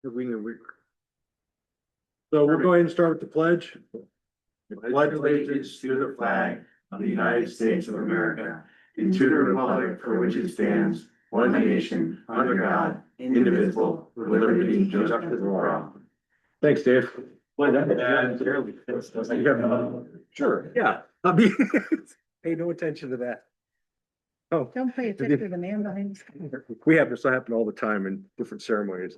So we'll go ahead and start with the pledge. Pledge allegiance to the flag of the United States of America and to the republic for which it stands, one nation, under God, indivisible, with liberty and justice for all. Thanks, Dave. Sure, yeah. I'll be, pay no attention to that. Oh, Don't pay attention to the man behind the we have this happen all the time in different ceremonies.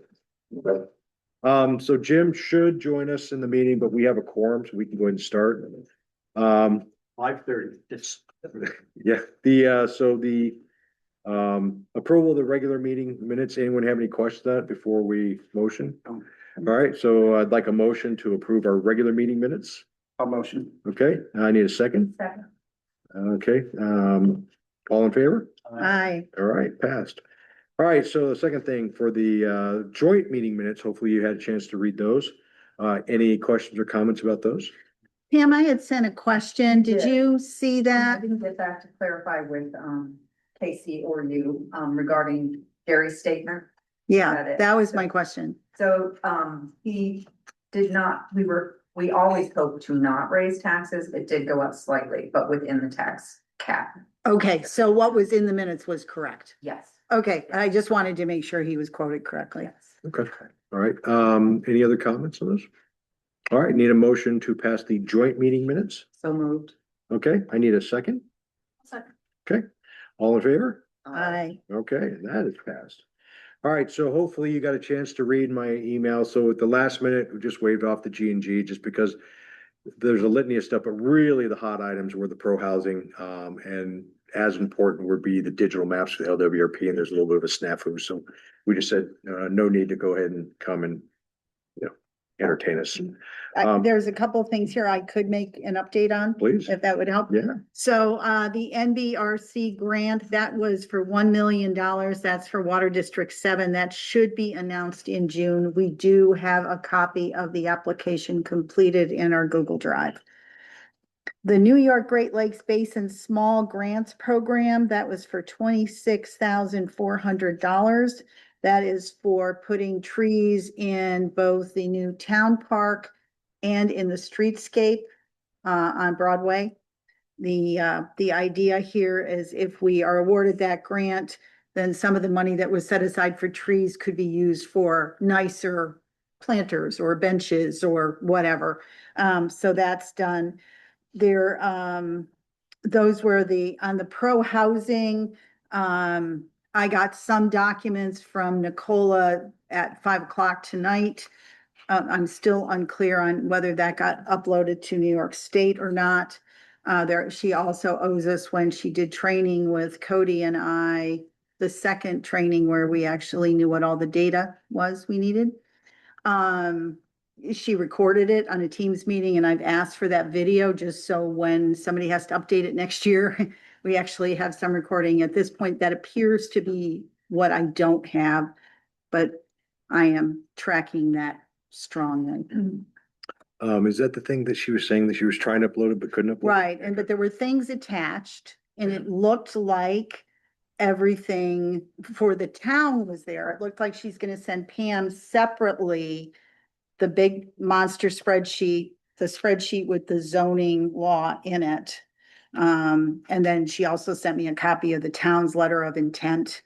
So Jim should join us in the meeting, but we have a quorum, so we can go ahead and start. 5:30. Yeah, so the approval of the regular meeting minutes, anyone have any questions on that before we motion? All right, so I'd like a motion to approve our regular meeting minutes. A motion. Okay, I need a second. Second. Okay, all in favor? Aye. All right, passed. All right, so the second thing for the joint meeting minutes, hopefully you had a chance to read those. Any questions or comments about those? Pam, I had sent a question. Did you see I that? didn't get back to clarify with Casey or you regarding Gary's statement. Yeah, that was my question. So he did not, we always hope to not raise taxes. It did go up slightly, but within the tax cap. Okay, so what was in the minutes was correct. Yes. Okay, I just wanted to make sure he was quoted correctly. Yes. Okay, all right. Any other comments on those? All right, need a motion to pass the joint meeting minutes. So moved. Okay, I need a second. Second. Okay, all in favor? Aye. Okay, that is passed. All right, so hopefully you got a chance to read my email. So at the last minute, we just waved off the G&G just because there's a litany of stuff, but really the hot items were the pro housing, and as important would be the digital maps for the LWRP, and there's a little bit of a snafu. So we just said, no need to go ahead and come and, entertain us. There's a couple of things here I could make an update on, Please. if that would help. Yeah. So the NBRC grant, that was for $1 million. That's for Water District 7. That should be announced in June. We do have a copy of the application completed in our Google Drive. The New York Great Lakes Basin Small Grants Program, that was for $26,400. That is for putting trees in both the new town park and in the streetscape on Broadway. The idea here is if we are awarded that grant, then some of the money that was set aside for trees could be used for nicer planters or benches or whatever. So that's done. There, those were on the pro housing, I got some documents from Nicola at 5 o'clock tonight. I'm still unclear on whether that got uploaded to New York State or not. She also owes us when she did training with Cody and I, the second training where we actually knew what all the data was we needed. She recorded it on a Teams meeting, and I've asked for that video just so when somebody has to update it next year, we actually have some recording. At this point, that appears to be what I don't have, but I am tracking that strongly. Is that the thing that she was saying that she was trying to upload it but couldn't upload? Right, but there were things attached, and it looked like everything for the town was there. It looked like she's gonna send Pam separately the big monster spreadsheet, the spreadsheet with the zoning law in it. And then she also sent me a copy of the town's letter of intent.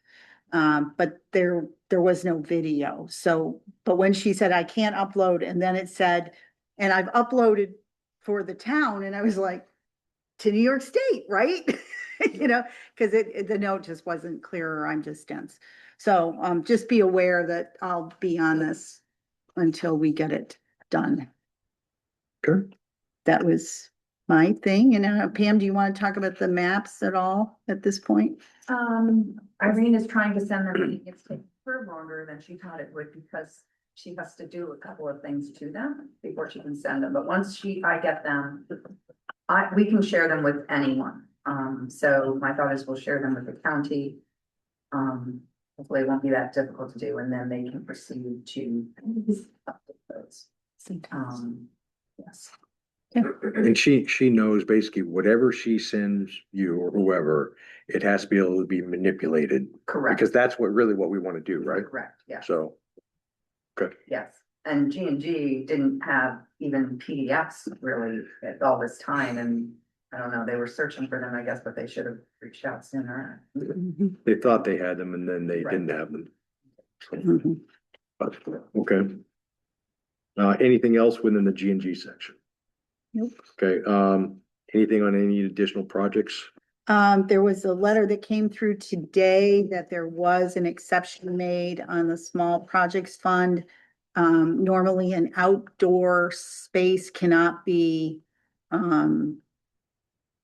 But there was no video. So, but when she said, I can't upload, and then it said, and I've uploaded for the town, and I was like, to New York State, right? Because the note just wasn't clear, or I'm just dense. So just be aware that I'll be on this until we get it done. Okay. That was my thing. And Pam, do you want to talk about the maps at all at this point? Irene is trying to send them. It's taking her longer than she thought it would because she has to do a couple of things to them before she can send them. But once I get them, we can share them with anyone. So my thought is we'll share them with the county. Hopefully it won't be that difficult to do, and then they can proceed to update those. Yes. And she knows basically whatever she sends you or whoever, it has to be able to be manipulated. Correct. Because that's what we want to do, right? Correct, yeah. So, Okay. Yes, and G&G didn't have even PDFs really at all this time, and I don't know, they were searching for them, I guess, but they should have reached out sooner. They thought they had them and then they Right. didn't have them. Mhm. But, okay. Anything else within the G&G section? Nope. Okay, anything on any additional projects? There was a letter that came through today that there was an exception made on the small projects fund. Normally an outdoor space cannot be,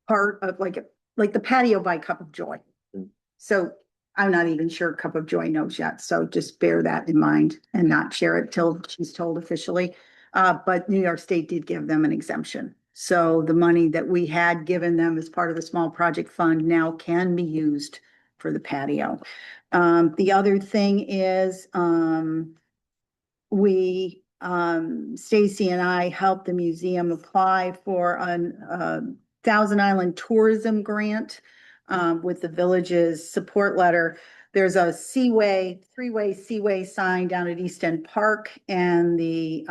part of like the patio by Cup of Joy. Mm. So I'm not even sure Cup of Joy knows yet, so just bear that in mind and not share it till she's told officially. But New York State did give them an exemption. So the money that we had given them as part of the small project fund now can be used for the patio. The other thing is, Stacy and I helped the museum apply for a Thousand Island Tourism Grant, with the village's support letter. There's a three-way seaway sign down at East End Park, and the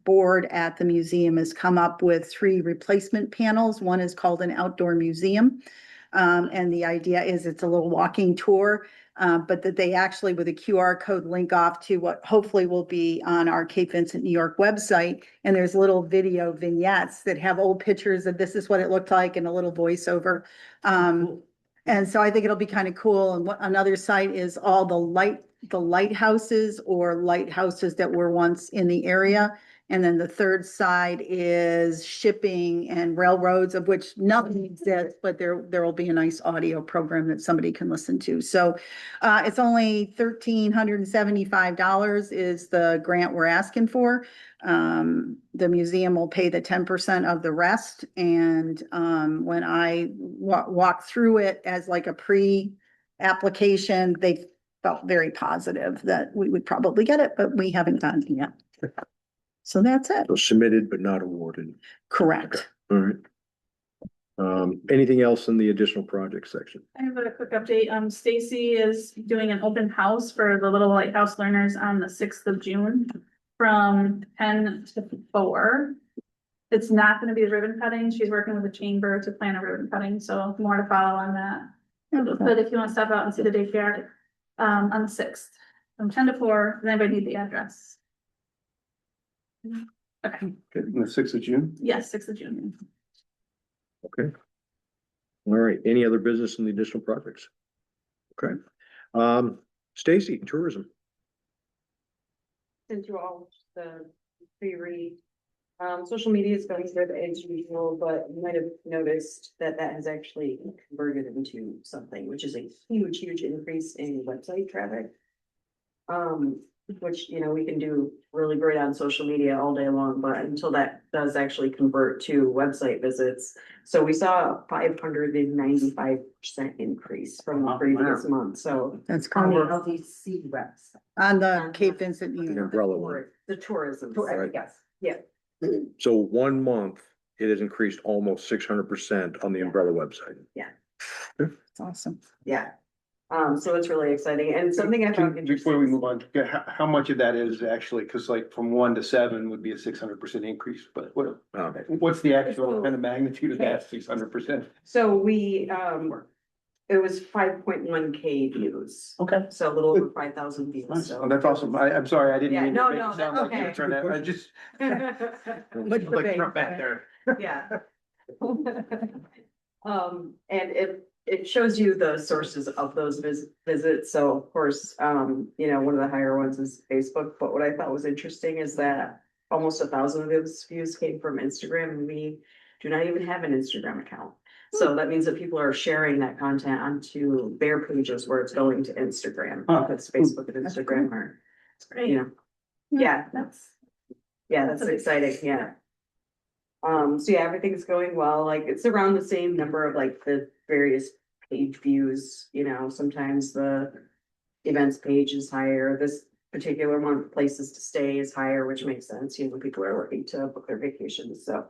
board at the museum has come up with 3 replacement panels. One is called an outdoor museum. And the idea is it's a little walking tour, but that they actually with a QR code link off to what hopefully will be on our Cape Vincent, New York website. And there's little video vignettes that have old pictures of this is what it looked like and a little voiceover. And so I think it'll be kind of cool. And another site is all the lighthouses or lighthouses that were once in the area. And then the third side is shipping and railroads, of which nothing exists, but there will be a nice audio program that somebody can listen to. So it's only $1,375 is the grant we're asking for. The museum will pay the 10% of the rest. And when I walk through it as like a pre-application, they felt very positive that we would probably get it, but we haven't done it yet. So that's it. So submitted but not awarded. Correct. All right. Anything else in the additional project section? I have a quick update. Stacy is doing an open house for the Little Lighthouse learners on the 6th of June from 10 to 4. It's not going to be a ribbon cutting. She's working with the chamber to plan a ribbon cutting, so more to follow on that. But if you want to step out and see the daycare, on the 6th, from 10 to 4, does anybody need the address? Okay, The 6th of June? yes, 6th of June. Okay. All right. Any other business in the additional projects? Okay. Stacy, tourism. Sent you all the pre-read. Social media is going good as usual, but you might have noticed that that has actually converted into something, which is a huge, huge increase in website traffic. Which, you know, we can do really great on social media all day long, but until that does actually convert to website visits. So we saw a 595% increase from the previous month, so. That's On the cool. LDC website. On the Cape Vincent. The umbrella one. The tourism. Right. Yes. Yeah, So 1 month, it has increased almost 600% on the umbrella website. It's awesome. yeah. So it's really exciting and something I found interesting. Before we move on, how much of that is actually, because like from 1 to 7 would be a 600% increase, but what's the actual kind of magnitude of that 600%? So we, it was 5.1K views, Okay. so a little over 5,000 views, Nice. so. Oh, that's awesome. I'm sorry, I didn't Yeah, mean to no, make no, it sound that's like you're okay. trying to, I just. Much Like Trump back there. Yeah. And it shows you the sources of those visits, so of course, you know, one of the higher ones is Facebook, but what I thought was interesting is that almost 1,000 of those views came from Instagram, and we do not even have an Instagram account. So that means that people are sharing that content onto their pages where it's going to Instagram, because Facebook and Instagram are, It's great. you know, yeah, That's that's exciting, yeah. So yeah, everything's going well, like, it's around the same number of like the various page views, you know, sometimes the events page is higher, this particular one, places to stay is higher, which makes sense, you know, people are looking to book their vacations, so.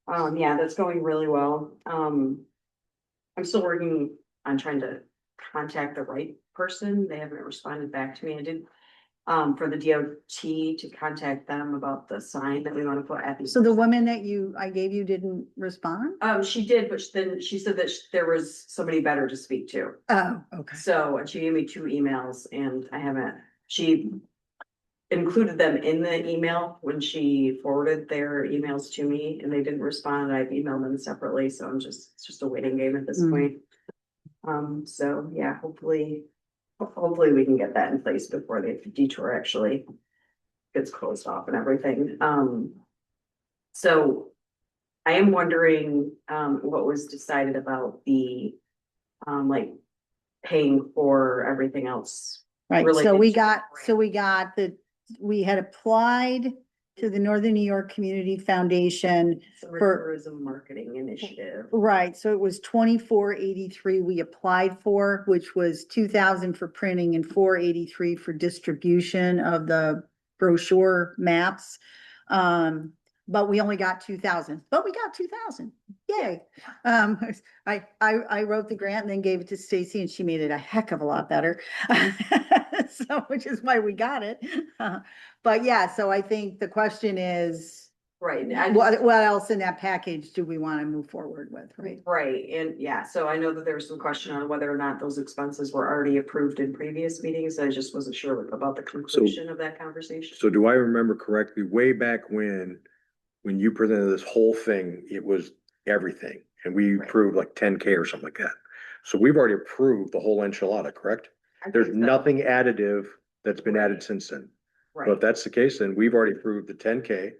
Yeah, that's going really well. I'm still working on trying to contact the right person, they haven't responded back to me, I did for the DOT to contact them about the sign that we want to put at the. So the woman that I gave you didn't respond? She did, but then she said that there was somebody better to speak to. Oh, okay. So, and she gave me 2 emails and she included them in the email when she forwarded their emails to me and they didn't respond. I've emailed them separately, so it's just a waiting game at this point. So yeah, hopefully we can get that in place before the detour actually gets closed off and everything. So I am wondering, what was decided about the, like paying for everything else. Right, so related we to the got, grant. we had applied to the Northern New York Community Foundation. Summer for- tourism marketing initiative. Right, so it was 2483 we applied for, which was 2,000 for printing and 483 for distribution of the brochure maps. But we only got 2,000, but we got 2,000, yay. I wrote the grant and then gave it to Stacy and she made it a heck of a lot better. So, which is why we got it. But yeah, so I think the question is, Right. what else in that package do we want to move forward with, right? Right, and yeah, so I know that there was some question on whether or not those expenses were already approved in previous meetings. I just wasn't sure about the conclusion of that conversation. So do I remember correctly, way back when you presented this whole thing, it was everything, and we Right. approved like 10K or something like that. So we've already approved the whole enchilada, correct? I There's think so. nothing additive that's been added Right. since then. But if Right, that's the case, then we've already approved the 10K.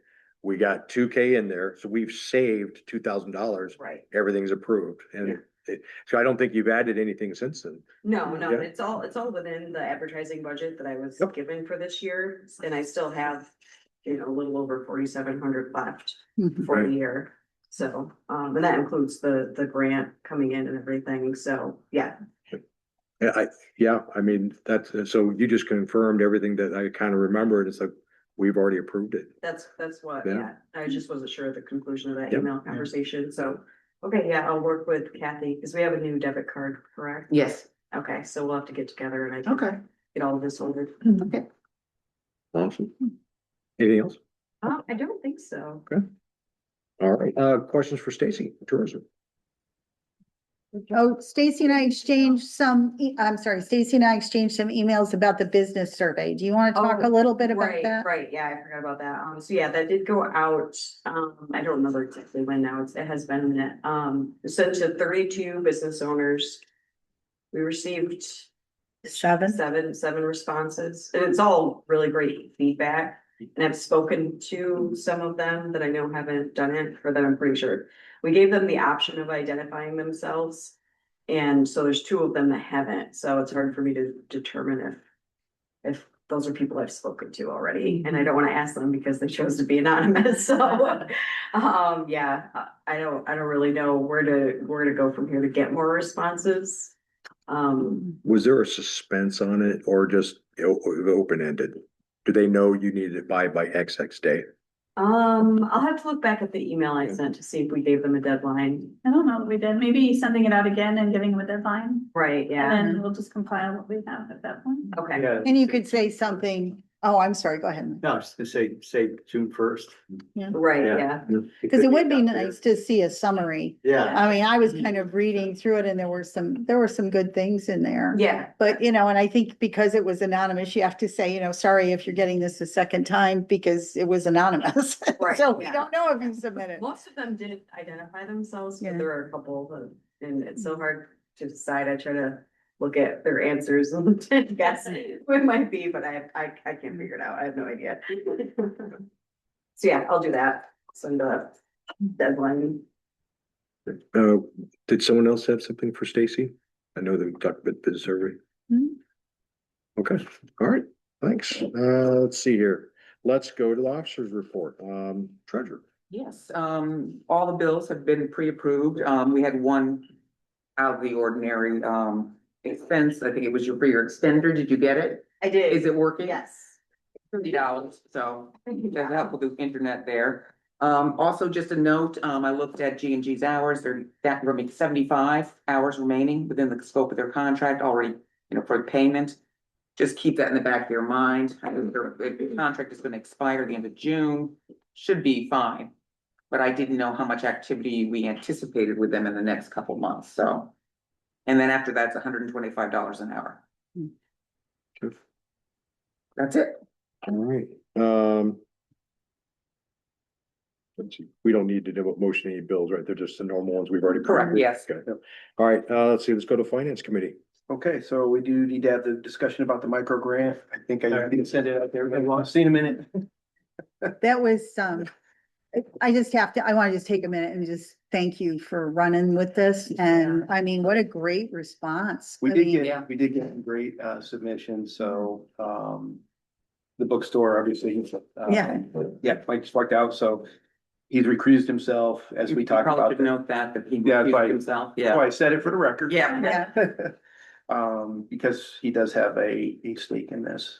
We got 2K in there, so we've saved $2,000. right. Everything's approved, and so I don't think you've added anything since then. No, Yeah. it's all within the advertising budget that I was Yep. given for this year, and I still have, a little over 4,700 left Mhm. for Right. the year. So, and that includes the grant coming in and everything, so, yeah. I mean, that's, so you just confirmed everything that I kind of remembered. It's like, we've already approved it. That's what, Yeah. yeah, I just wasn't sure of the conclusion of that Yep. email conversation, so, okay, yeah, I'll work with Kathy, because we have a new debit card, correct? Yes. Okay, so we'll have to get together and I can Okay. get all of this ordered. Okay. Awesome. Anything else? I don't think so. All right, questions for Stacy, tourism? Oh, Stacy and I exchanged some emails about the business survey. Do you want to talk a Oh, little bit about Right, that? right, yeah, I forgot about that. So yeah, that did go out, I don't remember exactly when now, it has been a minute. It sent to 32 business owners. We received 7? seven responses, and it's all really great feedback. And I've spoken to some of them that I know haven't done it, for them, I'm pretty sure. We gave them the option of identifying themselves. And so there's 2 of them that haven't, so it's hard for me to determine if those are people I've spoken to already, and I don't want to ask them because they chose to be anonymous, so. Yeah, I don't really know where to go from here to get more responses. Was there a suspense on it or just open-ended? Do they know you needed it by XX day? I'll have to look back at the email I sent to see if we gave them a deadline. I don't know if we did, maybe sending it out again and giving them a deadline, Right, yeah, and then we'll just compile what we have at that point. okay, Yeah. And you could say something, oh, I'm sorry, go ahead. No, I was just gonna say June 1st. right, yeah. Because it would be nice to see a summary. Yeah. I mean, I was kind of reading through it and there were some good things in there. Yeah, But, and I think because it was anonymous, you have to say, sorry if you're getting this a second time because it was anonymous. Right, So we yeah. don't know if you submitted. most of them didn't identify themselves, Yeah. but there are a couple that, and it's so hard to decide. I try to look at their answers and guess who it might be, but I can't figure it out. I have no idea. So yeah, I'll do that. Send a deadline. Did someone else have something for Stacy? I know that we talked about the survey. Hmm. Okay, all right, thanks. Let's see here. Let's go to the officer's report. Treasurer. Yes, all the bills have been pre-approved. We had one out of the ordinary, expense. I think it was for your extender. Did you get it? I did. Is it working? Yes. $30, so that's helpful with internet there. Also just a note, I looked at G&G's hours, that remaining 75 hours remaining within the scope of their contract already, for payment. just keep that in the back of your mind. I think the contract is gonna expire at the end of June, should be fine. But I didn't know how much activity we anticipated with them in the next couple months, so. And then after that's $125 an hour. Sure. That's it. All right, let's see. We don't need to do a motion any bills, right? They're just the normal ones we've already. Correct, yes. Okay. All right, let's see, let's go to finance committee. Okay, so we do need to have the discussion about the micro grant. I think I didn't send it out there. We'll see in a minute. That was, I just have to, I want to just take a minute and just thank you for running with this. And I mean, what a great response. We I did mean, yeah. get, we did get some great submissions, so the bookstore, obviously. Yeah. Yeah, Mike just walked out, so he's recused himself as we You talked probably about. should note that he Yeah, that's recused right. himself, That's why yeah. I said it for the record. Yeah. Because he does have a stake in this.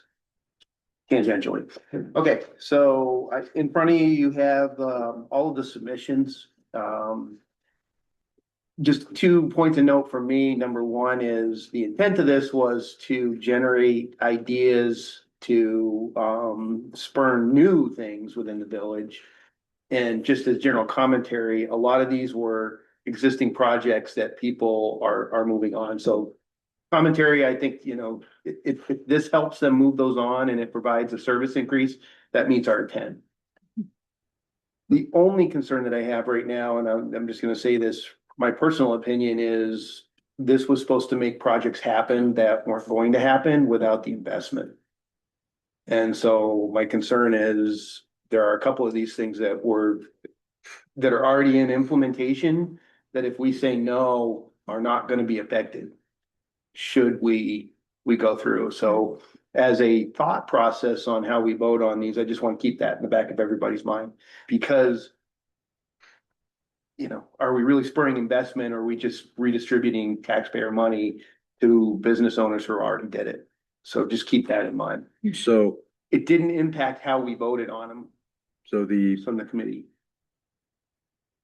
Tangentially. Okay, so in front of you, you have all of the submissions. Just 2 points of note for me. Number one is the intent of this was to generate ideas to spur new things within the village. And just as general commentary, a lot of these were existing projects that people are moving on. So commentary, I think, if this helps them move those on and it provides a service increase, that meets our intent. The only concern that I have right now, and I'm just gonna say this, my personal opinion is this was supposed to make projects happen that weren't going to happen without the investment. And so my concern is there are a couple of these things that are already in implementation, that if we say no, are not gonna be affected. Should we go through? So as a thought process on how we vote on these, I just want to keep that in the back of everybody's mind. Because, are we really spurring investment, or are we just redistributing taxpayer money to business owners who already did it? So just keep that in mind. So, It didn't impact how we voted on them so from the committee.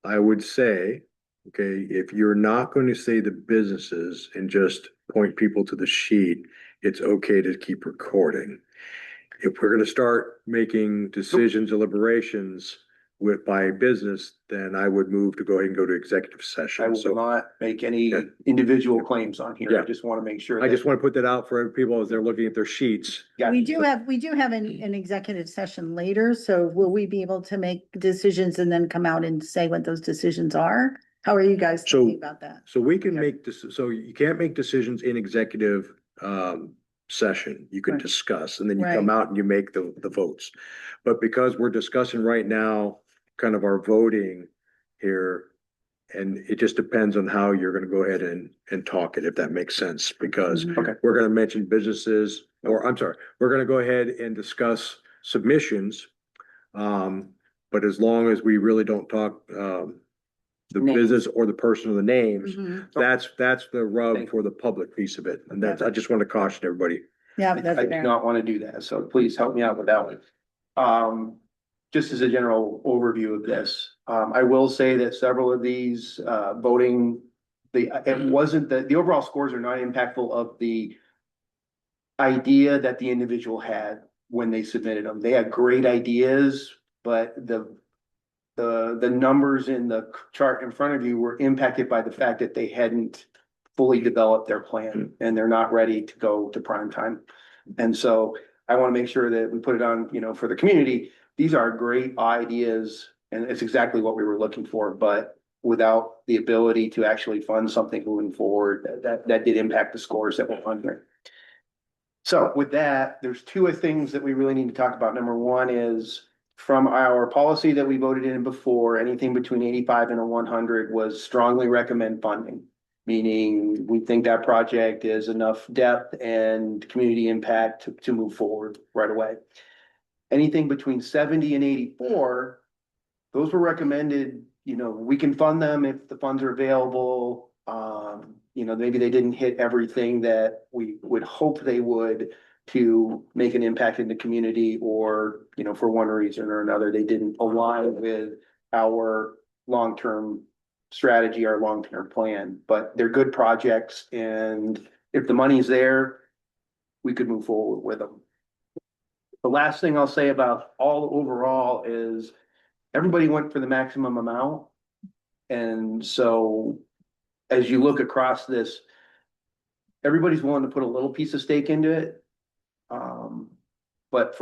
I would say, okay, if you're not going to say the businesses and just point people to the sheet, it's okay to keep recording. If we're gonna start making decisions, deliberations by business, then I would move to go ahead and go to executive I session. will So not make any Yeah. individual claims on here. I Yeah. just want to make sure. I just want to put that out for people as they're looking at their sheets. we do have an executive session later, so will we be able to make decisions and then come out and say what those decisions are? How are you guys So- thinking about that? So we can make this, so you can't make decisions in executive session. You can Right. discuss, and then you come out and you make the votes. But because we're discussing right now, kind of our voting here, and it just depends on how you're gonna go ahead and talk it, if that makes sense, because Mhm. Okay. we're gonna mention businesses, or I'm sorry, we're gonna go ahead and discuss submissions. But as long as we really don't talk, the Names. business or the person or the names, Mhm. that's the rub Thank for the public piece of it. And that's, I just want to caution everybody. Yeah, that's I do fair. not want to do that, so please help me out with that one. Just as a general overview of this, I will say that several of these, voting, it wasn't the overall scores are not impactful of the idea that the individual had when they submitted them. They had great ideas, but the numbers in the chart in front of you were impacted by the fact that they hadn't fully developed their plan and they're not ready to go to prime time. And so I want to make sure that we put it on, for the community. These are great ideas and it's exactly what we were looking for, but without the ability to actually fund something moving forward, that did impact the scores that were on there. So with that, there's two things that we really need to talk about. Number one is from our policy that we voted in before, anything between 85 and 100 was strongly recommend funding. Meaning we think that project is enough depth and community impact to move forward right away. Anything between 70 and 84, those were recommended, we can fund them if the funds are available. Maybe they didn't hit everything that we would hope they would to make an impact in the community, or, for one reason or another, they didn't align with our long-term strategy, our long-term plan, but they're good projects. And if the money's there, we could move forward with them. The last thing I'll say about all overall is everybody went for the maximum amount. And so as you look across this, everybody's willing to put a little piece of stake into it. But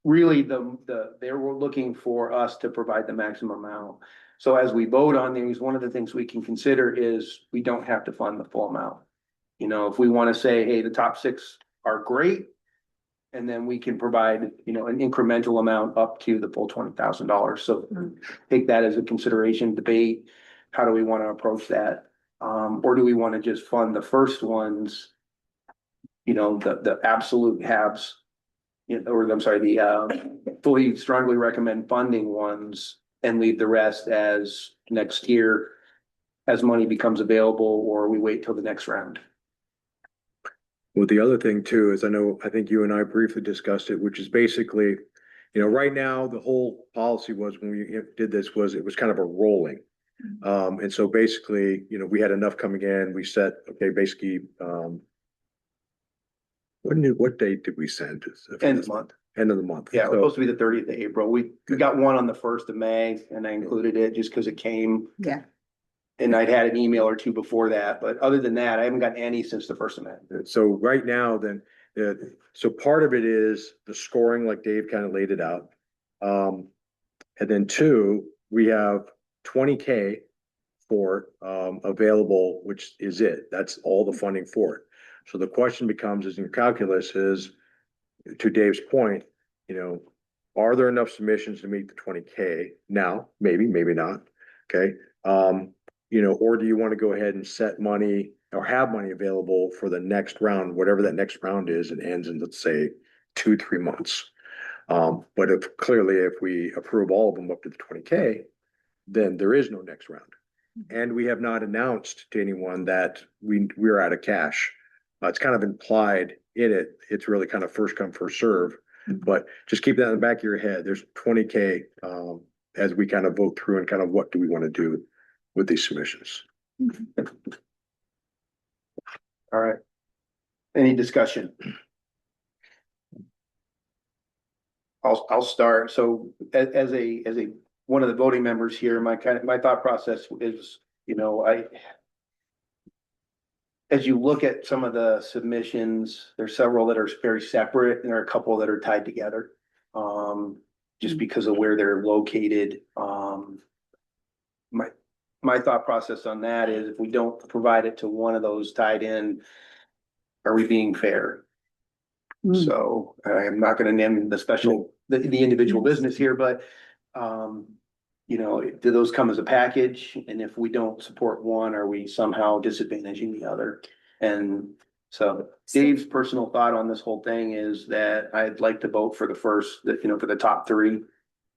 really they were looking for us to provide the maximum amount. So as we vote on these, one of the things we can consider is we don't have to fund the full amount. You know, if we want to say, hey, the top 6 are great, and then we can provide, you know, an incremental amount up to the full $20,000. So take that as a consideration, debate, how do we want to approach that? Or do we want to just fund the first ones, you know, the absolute haves, you know, or I'm sorry, the fully strongly recommend funding ones, and leave the rest as next year as money becomes available, or we wait till the next round. Well, the other thing too is I think you and I briefly discussed it, which is basically, you know, right now, the whole policy was when we did this was it was kind of a rolling. And so basically, you know, we had enough coming in, we set, okay, basically, what date did we send? End of the month. End of the month. Yeah, it was So- supposed to be the 30th of April. We got one on the 1st of May, and I included it just because it came. Yeah. And I'd had an email or two before that, but other than that, I haven't gotten any since the 1st of May. So right now, then, so part of it is the scoring, like Dave kind of laid it out. And then 2, we have 20K for available, which is it. That's all the funding for it. So the question becomes, is in your calculus is, to Dave's point, you know, are there enough submissions to meet the 20K now? Maybe, maybe not. Okay. You know, or do you want to go ahead and set money or have money available for the next round, whatever that next round is, and ends in, let's say, 2-3 months. But if we approve all of them up to the 20K, then there is no next round. And we have not announced to anyone that we're out of cash. It's kind of implied in it. It's really kind of first come, first serve. But just keep that in the back of your head. There's 20K as we kind of vote through and kind of what do we want to do with these submissions. All right. Any discussion? I'll start. So as a one of the voting members here, my thought process is, you know, as you look at some of the submissions, there's several that are very separate, and there are a couple that are tied together. Just because of where they're located. My thought process on that is if we don't provide it to one of those tied in, are we being fair? So I'm not gonna name the individual business here, but you know, do those come as a package? And if we don't support one, are we somehow disadvantaging the other? And so Dave's personal thought on this whole thing is that I'd like to vote for the first, you know, for the top 3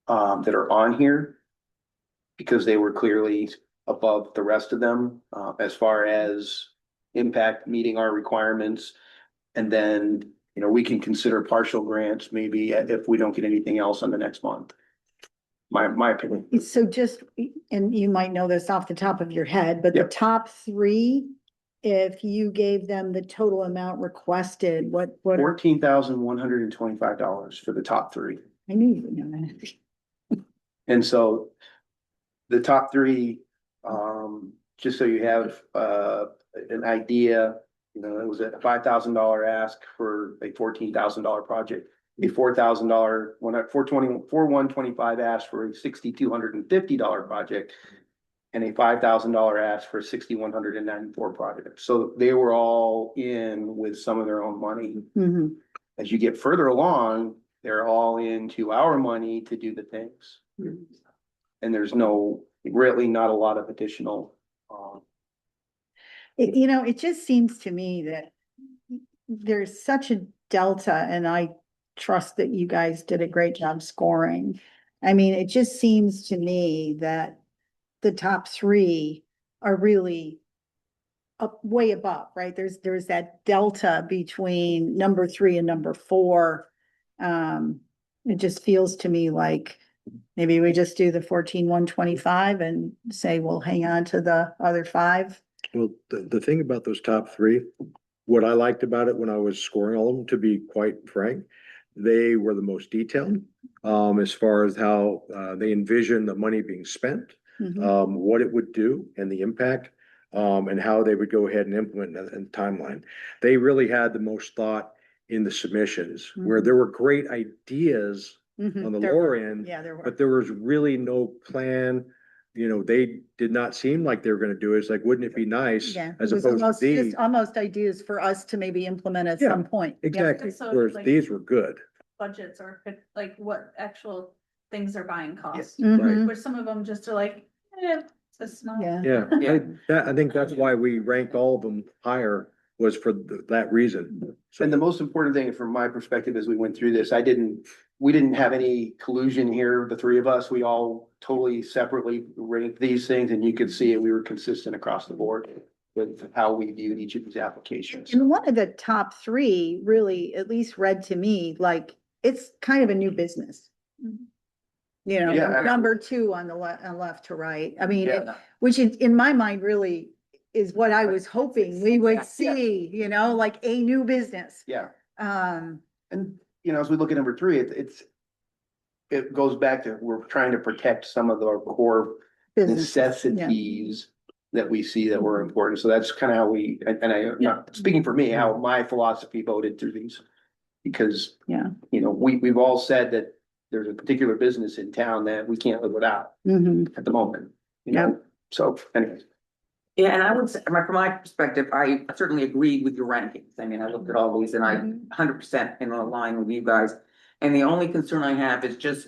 that are on here, because they were clearly above the rest of them as far as impact meeting our requirements. And then, you know, we can consider partial grants maybe if we don't get anything else on the next month. My opinion. So just, and you might know this off the top of your head, but the Yep. top 3, if you gave them the total amount requested, what? $14,125 for the top 3. I knew you would know that. And so the top 3, just so you have an idea, you know, it was a $5,000 ask for a $14,000 project. A $4,000 $4,125 ask for a $6,250 project, and a $5,000 ask for a $6,194 project. So they were all in with some of their own money. Mhm. As you get further along, they're all into our money to do the things. And there's really not a lot of additional. You know, it just seems to me that there's such a delta, and I trust that you guys did a great job scoring. I mean, it just seems to me that the top 3 are really up way above, right? There's that delta between number 3 and number 4. It just feels to me like maybe we just do the 14,125 and say we'll hang on to the other 5. Well, the thing about those top three, what I liked about it when I was scoring all of them, to be quite frank, they were the most detailed, as far as how, they envision the money being spent, Mhm. what it would do and the impact, and how they would go ahead and implement it in timeline. They really had the most thought in the submissions, where there were great ideas Mhm. on the There lower were. end, Yeah, there were. but there was really no plan. You know, they did not seem like they were gonna do it. It's like, wouldn't it be nice Yeah, as it was opposed almost, to just these? almost ideas for us to maybe implement at Yeah, some point. Yeah. Exactly, So, whereas like- these were good. Budgets or like what actual things they're buying cost. Mhm. Where some of them just are like, it's a small. Yeah. Yeah, Yeah. I think that's why we ranked all of them higher, was for that reason. And the So, most important thing from my perspective as we went through this, we didn't have any collusion here, the three of us, we all totally separately ranked these things and you could see it, we were consistent across the board with how we viewed each of these applications. And one of the top three really, at least read to me, like, it's kind of a new business. Mhm. You know, Yeah. number two on the left to right. I mean, Yeah. which in my mind really is what I was hoping we Yeah. would see, you know, like a new business. Yeah, Um, and you know, as we look at number three, it goes back to, we're trying to protect some of our core business. necessities that we see that were important. So that's kind of how I'm not speaking for me, how my philosophy voted through these. Because, Yeah. you know, we've all said that there's a particular business in town that we can't live without Mhm. at the moment, you know? So anyways, Yeah, and I would say, from my perspective, I certainly agreed with your rankings. I mean, I looked at all these and I 100% in line with you guys. And the only concern I have is just,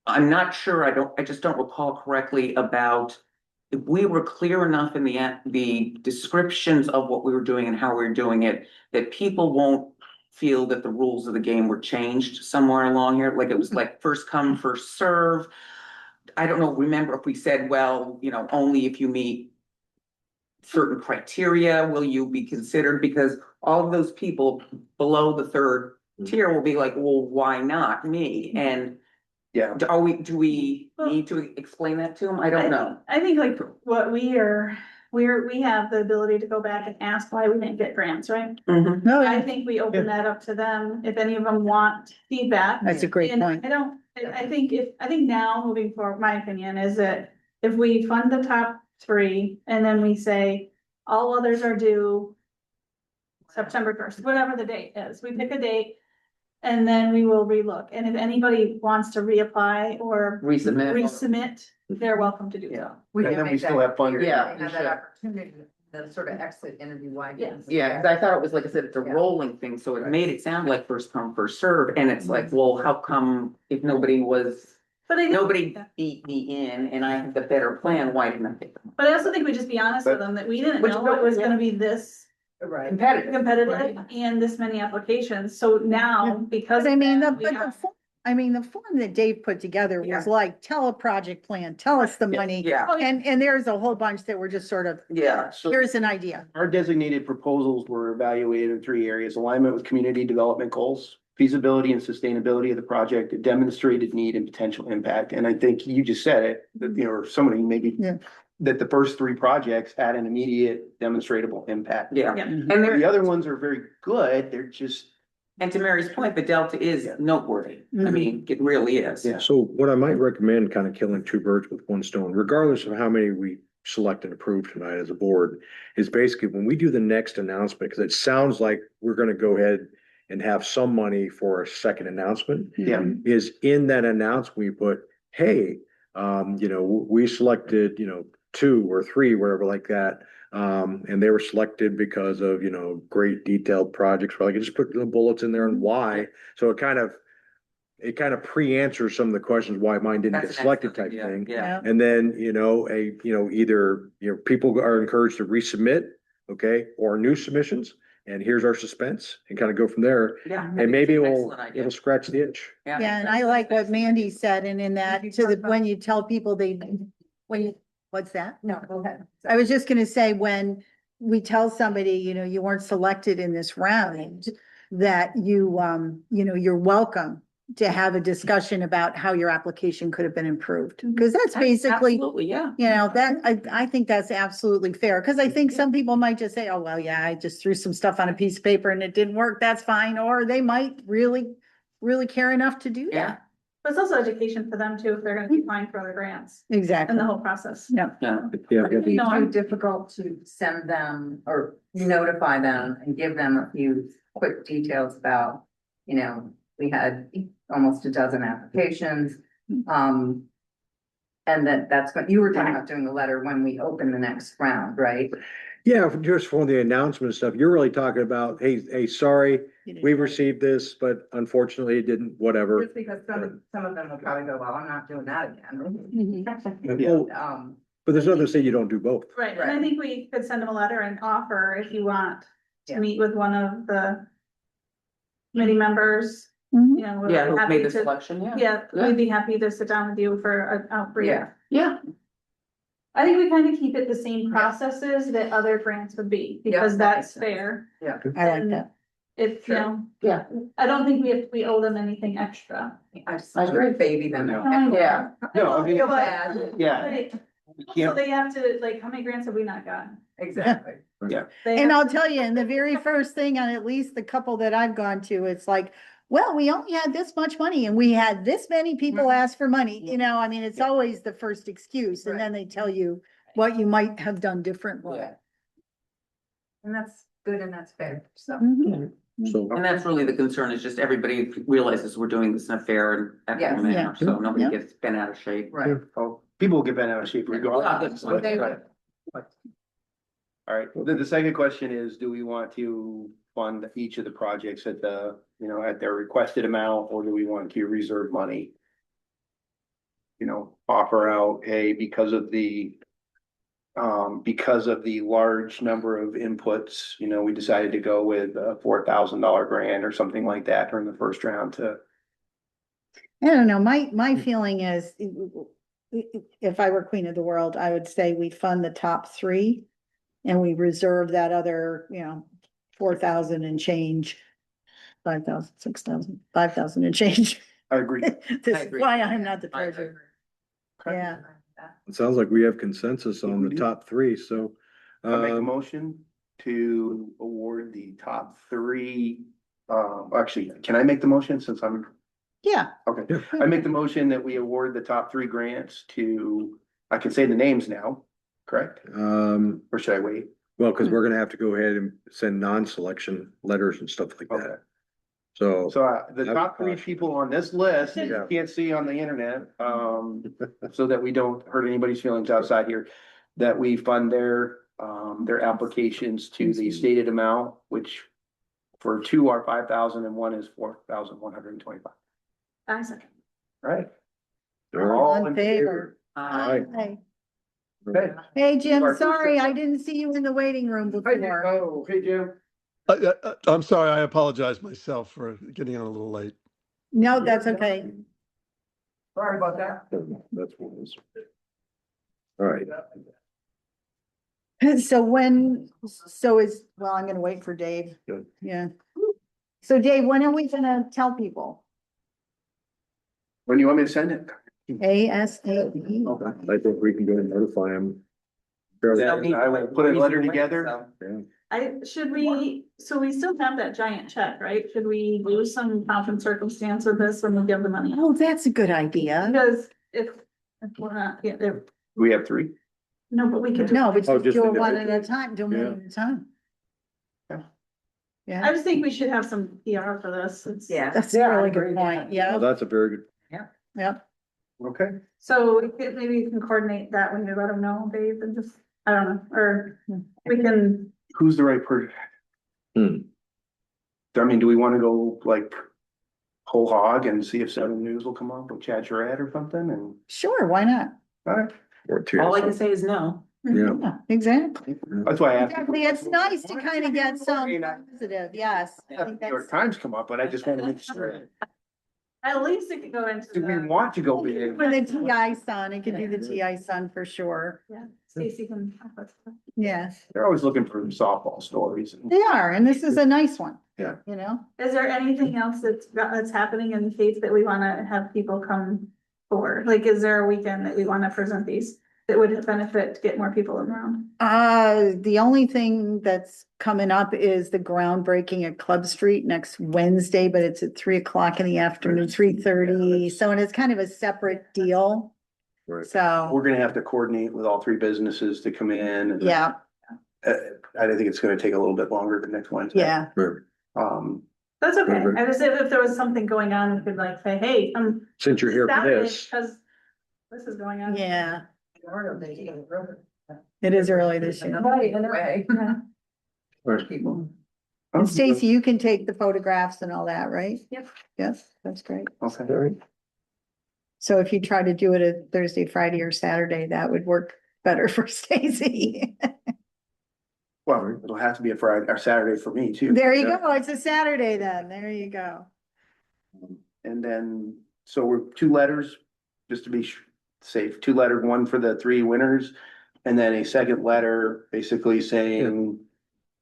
I'm not sure, I just don't recall correctly about if we were clear enough in the descriptions of what we were doing and how we were doing it, that people won't feel that the rules of the game were changed somewhere along here, like it was like first come, first serve. I don't know, remember if we said, well, you know, only if you meet certain criteria will you be considered, because all of those people below the third tier will be like, well, why not me? And yeah, do we need to explain that to them? I don't know. I think like what we have the ability to go back and ask why we didn't get grants, right? Mhm. No, I think we open that up to them if any of them want feedback. that's a great And point. I think now moving forward, my opinion is that if we fund the top three and then we say all others are due September 1st, whatever the date is, we pick a date and then we will relook. And if anybody wants to reapply or resubmit, they're welcome to do so. and then we still have fun. Yeah. Have that opportunity, the sort of exit interview why. Yes. Yeah, because I thought it was, like I said, it's a Yeah. rolling thing, so it made it sound like first come, first serve, and it's like, well, how come if nobody beat me in and I had the better plan, why didn't I pick them? But I also think we just be honest with them that we didn't Which- know it was gonna be this Right. competitive and this many applications. So now, because. But I mean, of that, we have- the form that Dave put together was Yeah. like, tell a project plan, tell us the Yeah. money. Yeah, And there's a whole bunch that were just sort of, yeah. So here's an idea. our designated proposals were evaluated in three areas: alignment with community development goals, feasibility and sustainability of the project, a demonstrated need and potential impact. And I think you just said it, that, you know, or somebody maybe Yeah. that the first three projects had an immediate demonstratable impact. Yeah, Yeah. and The other ones are very good. They're just, and to Mary's point, the delta is noteworthy. I Mhm. mean, it really is. Yeah. so what I might recommend, kind of killing two birds with one stone, regardless of how many we select and approve tonight as a board, is basically when we do the next announcement, because it sounds like we're gonna go ahead and have some money for a second announcement, yeah, is in that announcement, we put, hey, you know, we selected, you know, 2 or 3, whatever like that. And they were selected because of, you know, great detailed projects, where I could just put the bullets in there and why. So it kind of pre-answers some of the questions why mine didn't get That's an selected type excellent idea, thing. Yeah, And then, you know, either, you know, people are encouraged to resubmit, okay, or new submissions. And here's our suspense, and kind of go from there. yeah. I And think maybe it's an excellent idea. it'll scratch the itch. Yeah, and I like what Mandy said, and in that, when you tell people what's that? No, go ahead. I was just gonna say, when we tell somebody, you know, you weren't selected in this round, that you know, you're welcome to have a discussion about how your application could have been improved. Because that's basically, Absolutely, yeah. you know, that, I think that's absolutely fair. Because I think some people might just say, oh, well, yeah, I just threw some stuff on a piece of paper and it didn't work. That's fine. Or they might really, really care enough to do Yeah. that. But it's also education for them too, if they're gonna be applying for other grants Exactly. and the whole process. Yeah. Yeah. Yeah. It'd be No, too I'm- difficult to send them or notify them and give them a few quick details about, you know, we had almost a dozen applications. And that's what you were talking about doing the letter when we open the next round, right? Yeah, just for the announcement stuff, you're really talking about, hey, sorry, we've received this, but unfortunately it didn't, whatever. Just because some of them will probably go, well, I'm not doing that Mhm. again. Yeah. But there's nothing to say you don't do both. Right, and I Right. think we could send them a letter and offer if you want Yeah. to meet with one of the committee members, Mhm. you know. we'd Yeah, be who happy made the to- selection, yeah. Yeah, Yeah. we'd be happy to sit down with you for a outreach. Yeah. Yeah, I think we kind of keep it the same processes that other grants would be, Yeah, because that that's makes sense. fair. I like that. If, you Sure. know, yeah. I don't think we owe them anything extra. I just I agree. baby them. Yeah. No, I mean, Feel bad. yeah. Right. You So can't- they have to, like, how many grants have we not gotten? Exactly. They And have I'll to- tell you, in the very first thing on at least the couple that I've gone to, it's like, well, we only had this much money and we had this many people ask for money, you know, I mean, it's always the first excuse and then they tell you what you might have done differently. Yeah. And that's good and that's fair, so. Mhm. So, And that's really the concern, is just everybody realizes we're doing this in a fair and equitable Yes. manner, so nobody Yeah. gets bent out of shape. Right. Oh, people will get bent out of shape regardless. Yeah, they Right. All right, the second question is, do we want to fund each of the projects at the, you know, at their requested amount, or do we want to reserve money? You know, offer out because of the large number of inputs, you know, we decided to go with a $4,000 grant or something like that during the first round to. I don't know, my feeling is, if I were queen of the world, I would say we fund the top three. And we reserve that other, you know, 4,000 and change. 5,000, 6,000, 5,000 and change. I agree. This is agree. why I'm not the I agree. treasurer. Yeah. it sounds like we have consensus on We the do. top three, so. I make a um, motion to award the top three. Actually, can I make the motion since I'm, Yeah. okay, Yeah. I make the motion that we award the top three grants to, I can say the names now, correct? Or should I wait? Well, because we're gonna have to go ahead and send non-selection letters and stuff like Okay. that. So, So the I would top three caution. people on this list, you Yeah. can't see on the internet, so that we don't hurt anybody's feelings outside here. That we fund their applications to the stated amount, which for two are 5,000 and one is 4,125. I second. Right? All in favor? Uh, Aye. Okay. Hey, Jim, Our first- sorry, I didn't see you in the waiting room before. Oh, hey, Jim. I'm sorry, I apologize myself for getting on a little late. No, that's okay. Sorry about that. that's what it is. All right, Well, I'm gonna wait for Dave. Good. Yeah. So Dave, when are we gonna tell people? When do you want me to send it? ASAP. I think we can go and notify them. fairly- Then I will put a letter together. Yeah. So we still have that giant check, right? Should we use some pomp and circumstance with this when we give the money? Oh, that's a good idea. Because if we're not, yeah, there, We have three. no, but we could. No, but Oh, just just do it one at individually? a time, do them one at a time. Yeah. Yeah, I just think we should have some PR for this. It's. Yeah. that's a really good point. Well, Yeah, that's a very good, yep. Okay. So maybe you can coordinate that when you let them know, Dave, and just, I don't know, or we can, Who's the right person? I mean, do we want to go like whole hog and see if 7 News will come up with Chad Surratt or something and, Sure, why not? all right. or two. All I can say is no. Yeah. Exactly. That's why I asked. Exactly, it's nice to kind of get some positive, yes. I think New York that's- Times come up, but I just want to make sure. at least it could go into Do we the, want to go big? For the TI Sun, it could do the TI Sun for sure. yeah, Stacy can. Yes, They're always looking for softball stories. they are, and this is a nice one. You know? Is there anything else that's happening in Faith that we wanna have people come for? Like, is there a weekend that we wanna present these that would benefit to get more people around? The only thing that's coming up is the groundbreaking at Club Street next Wednesday, but it's at 3 o'clock in the afternoon, 3:30. So, and it's kind of a separate deal. Right. So, We're gonna have to coordinate with all three businesses to come in. And, yeah, I think it's gonna take a little bit longer than next Wednesday. yeah. Right. That's okay. Perfect. I just, if there was something going on, we could like say, hey, Since you're here for Saturday, this, cause this is going on. Yeah, it is early this year. Right, in a way. Right. People. And Stacy, you can take the photographs and all that, right? Yep. Yes, that's great. Okay. all right, So if you try to do it a Thursday, Friday or Saturday, that would work better for Stacy. Well, it'll have to be a Friday or Saturday for me too. There you go. It's a Saturday then. There you go. And then, so we're 2 letters, just to be safe, 2 letters, one for the 3 winners. And then a second letter basically saying,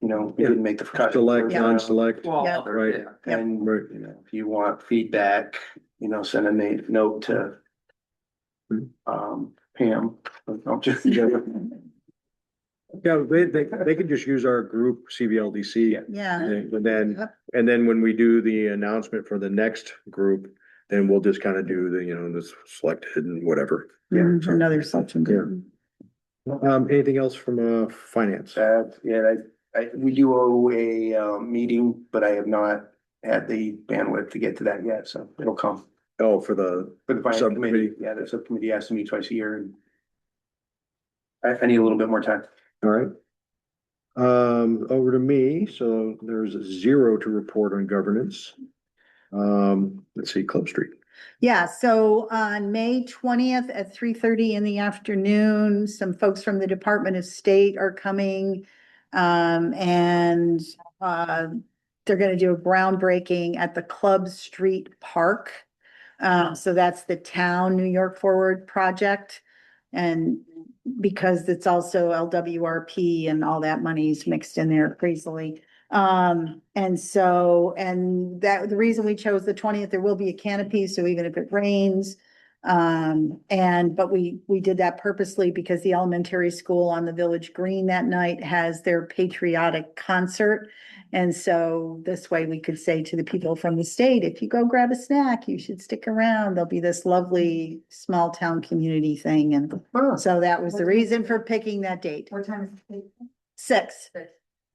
you know, we didn't make the cut. select, Yeah. non-select, Well, Yeah. other, Right. yeah. And, right. you know, if you want feedback, you know, send a note to Pam. I'll just- Yeah, they could just use our group CVLDC. Yeah. And then when we do the announcement for the next group, then we'll just kind of do the, the selected and whatever. Mhm, another selection group. Anything else from, finance? Yeah, we do owe a, meeting, but I have not had the bandwidth to get to that yet, so it'll come. Oh, for the, For the finance Subcommittee. committee, yeah, the subcommittee has to meet twice a year and I need a little bit more time. all right. Over to me, so there's 0 to report on governance. Let's see, Club Street. Yeah, so on May 20th at 3:30 in the afternoon, some folks from the Department of State are coming. And they're gonna do a groundbreaking at the Club Street Park. So that's the town New York Forward project. And because it's also LWRP and all that money's mixed in there crazily. And so, and that, the reason we chose the 20th, there will be a canopy, so even if it rains. But we did that purposely because the elementary school on the Village Green that night has their patriotic concert. And so this way we could say to the people from the state, if you go grab a snack, you should stick around. There'll be this lovely small town community thing. And so that was the reason for picking that date. What time is it? 6.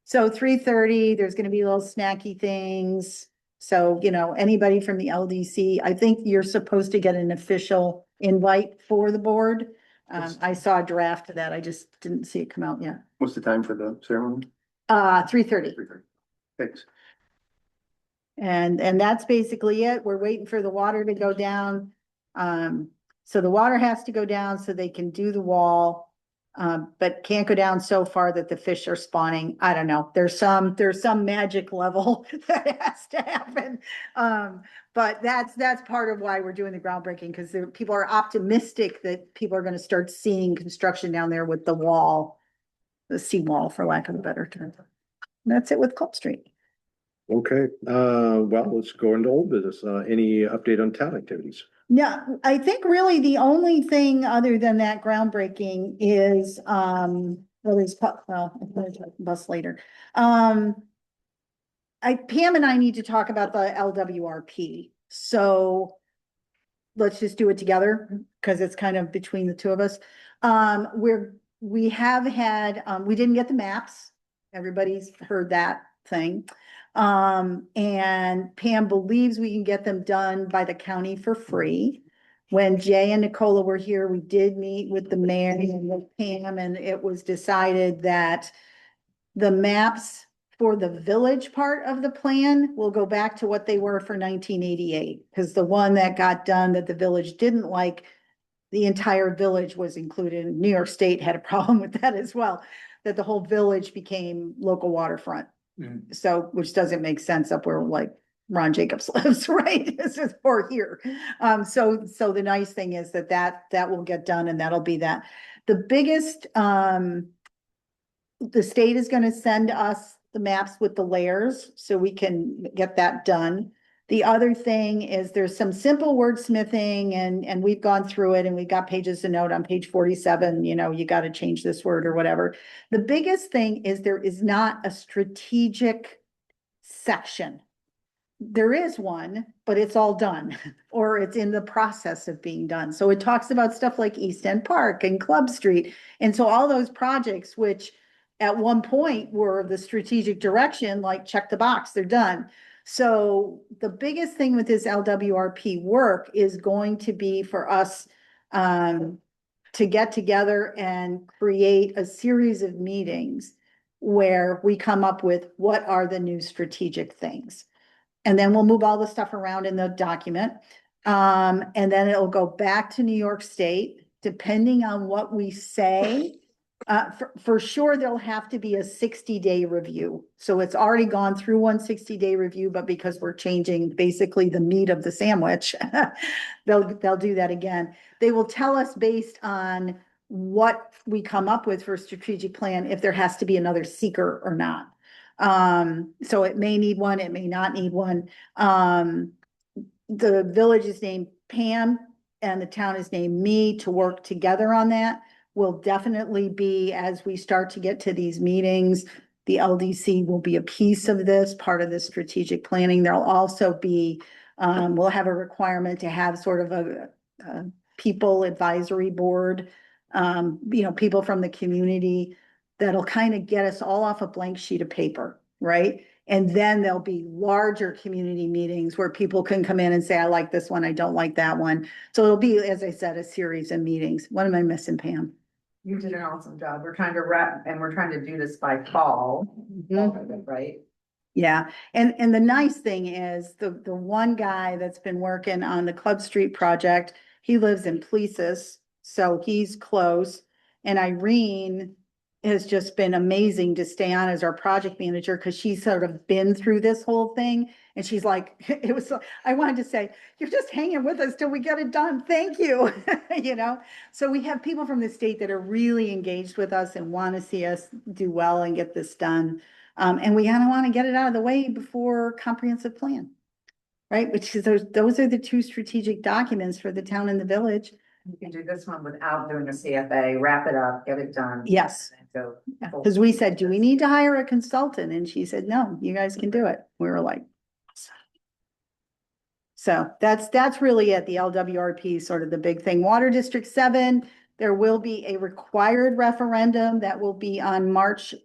So 3:30, there's gonna be little snacky things. So, anybody from the LDC, I think you're supposed to get an official invite for the board. I saw a draft of that. I just didn't see it come out yet. What's the time for the ceremony? 3:30. 3:30. Thanks. And that's basically it. We're waiting for the water to go down. So the water has to go down so they can do the wall. But can't go down so far that the fish are spawning. I don't know. There's some magic level that has to happen. But that's part of why we're doing the groundbreaking, because people are optimistic that people are gonna start seeing construction down there with the wall, the seawall, for lack of a better term. That's it with Club Street. Okay, well, let's go into old business. Any update on town activities? Yeah, I think really the only thing other than that groundbreaking is, I'm gonna talk bus later. Pam and I need to talk about the LWRP, so let's just do it together, because it's kind of between the two of us. We have had, we didn't get the maps. Everybody's heard that thing. And Pam believes we can get them done by the county for free. When Jay and Nicola were here, we did meet with the mayor and with Pam, and it was decided that the maps for the village part of the plan will go back to what they were for 1988. Because the one that got done that the village didn't like, the entire village was included. New York State had a problem with that as well, that the whole village became local waterfront. So, which doesn't make sense up where like Ron Jacobs lives, right? This is for here. So the nice thing is that will get done, and that'll be that. The biggest, the state is gonna send us the maps with the layers, so we can get that done. The other thing is there's some simple wordsmithing and we've gone through it and we've got pages to note on page 47, you know, you got to change this word or whatever. The biggest thing is there is not a strategic section. There is one, but it's all done, or it's in the process of being done. So it talks about stuff like East End Park and Club Street. And so all those projects, which at one point were the strategic direction, like check the box, they're done. So the biggest thing with this LWRP work is going to be for us to get together and create a series of meetings where we come up with what are the new strategic things. And then we'll move all the stuff around in the document. And then it'll go back to New York State, depending on what we say. For sure, there'll have to be a 60-day review. So it's already gone through one 60-day review, but because we're changing basically the meat of the sandwich, they'll do that again. They will tell us based on what we come up with for a strategic plan, if there has to be another seeker or not. So it may need one, it may not need one. The village is named Pam and the town is named me to work together on that. Will definitely be, as we start to get to these meetings, the LDC will be a piece of this, part of this strategic planning. There'll also be, we'll have a requirement to have sort of a people advisory board, you know, people from the community that'll kind of get us all off a blank sheet of paper, right? And then there'll be larger community meetings where people can come in and say, I like this one, I don't like that one. So it'll be, as I said, a series of meetings. What am I missing, Pam? You did an awesome job. We're trying to wrap, and we're trying to do this by fall, right? Yeah, and the nice thing is the one guy that's been working on the Club Street project, he lives in Pleasis, so he's close. And Irene has just been amazing to stay on as our project manager because she's sort of been through this whole thing. And she's like, it was, I wanted to say, you're just hanging with us till we get it done. Thank you. You know, so we have people from the state that are really engaged with us and want to see us do well and get this done. And we kind of want to get it out of the way before comprehensive plan, right? Which is those are the two strategic documents for the town and the village. You can do this one without doing a CFA, wrap it up, get it done. Yes. Go. Because we said, do we need to hire a consultant? And she said, no, you guys can do it. We were like, so that's really it. The LWRP, sort of the big thing. Water District 7, there will be a required referendum that will be on March,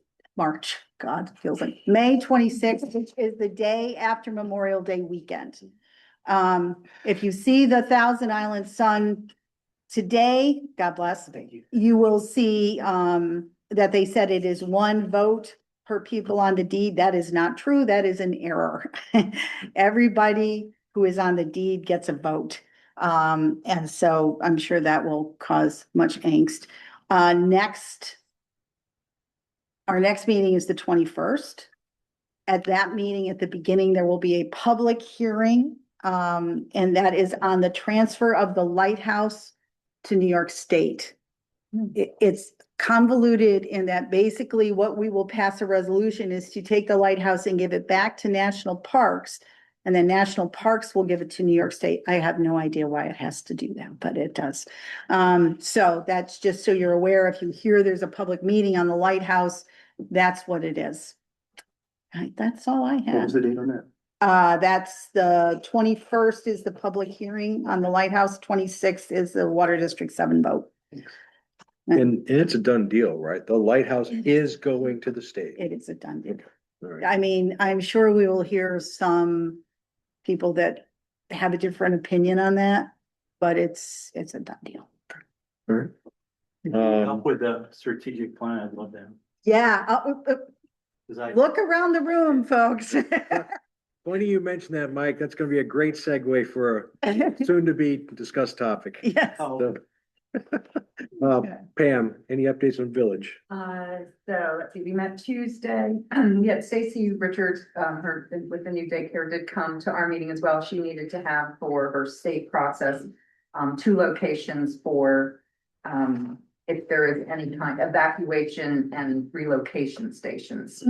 God, feels like May 26th, which is the day after Memorial Day weekend. If you see the Thousand Island Sun today, God bless, you will see that they said it is one vote per pupil on the deed. That is not true. That is an error. Everybody who is on the deed gets a vote. And so I'm sure that will cause much angst. Our next meeting is the 21st. At that meeting, at the beginning, there will be a public hearing. And that is on the transfer of the lighthouse to New York State. It's convoluted in that basically what we will pass a resolution is to take the lighthouse and give it back to national parks. And then national parks will give it to New York State. I have no idea why it has to do that, but it does. So that's just so you're aware, if you hear there's a public meeting on the lighthouse, that's what it is. Right, that's all I What have. was the date on that? That's the 21st is the public hearing on the lighthouse, 26th is the Water District 7 vote. And it's a done deal, right? The lighthouse is going to the state. It is a done deal. All right. I mean, I'm sure we will hear some people that have a different opinion on that, but it's a done deal. All right. Help with the strategic plan, I'd love that. Yeah, 'Cause I- look around the room, folks. Funny you mentioned that, Mike. That's gonna be a great segue for a soon-to-be discussed topic. Yes. So, Pam, any updates on Village? So let's see, we met Tuesday. Yeah, Stacy Richards, her, with the new daycare did come to our meeting as well. She needed to have for her state process, 2 locations for, if there is any kind of evacuation and relocation stations.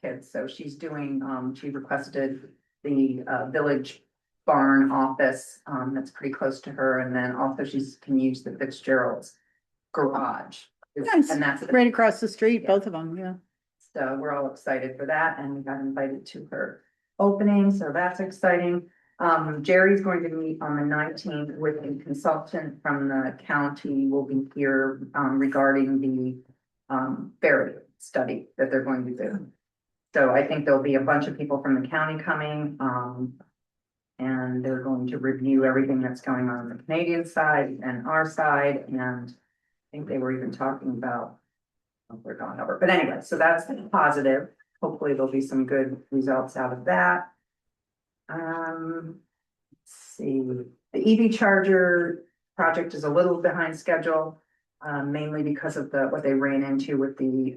kids, so she's doing, she requested the village barn office, that's pretty close to her, and then also she's can use the Fitzgerald's garage. Nice. And that's Right across the street, both of them, yeah. so we're all excited for that, and we got invited to her opening, so that's exciting. Jerry's going to meet on the 19th with a consultant from the county, will be here, regarding the, ferry study that they're going to do. So I think there'll be a bunch of people from the county coming, and they're going to review everything that's going on the Canadian side and our side, and I think they were even talking about, oh, they're going over, but anyway, so that's positive. Hopefully there'll be some good results out of that. Let's see, the EV charger project is a little behind schedule, mainly because of what they ran into with the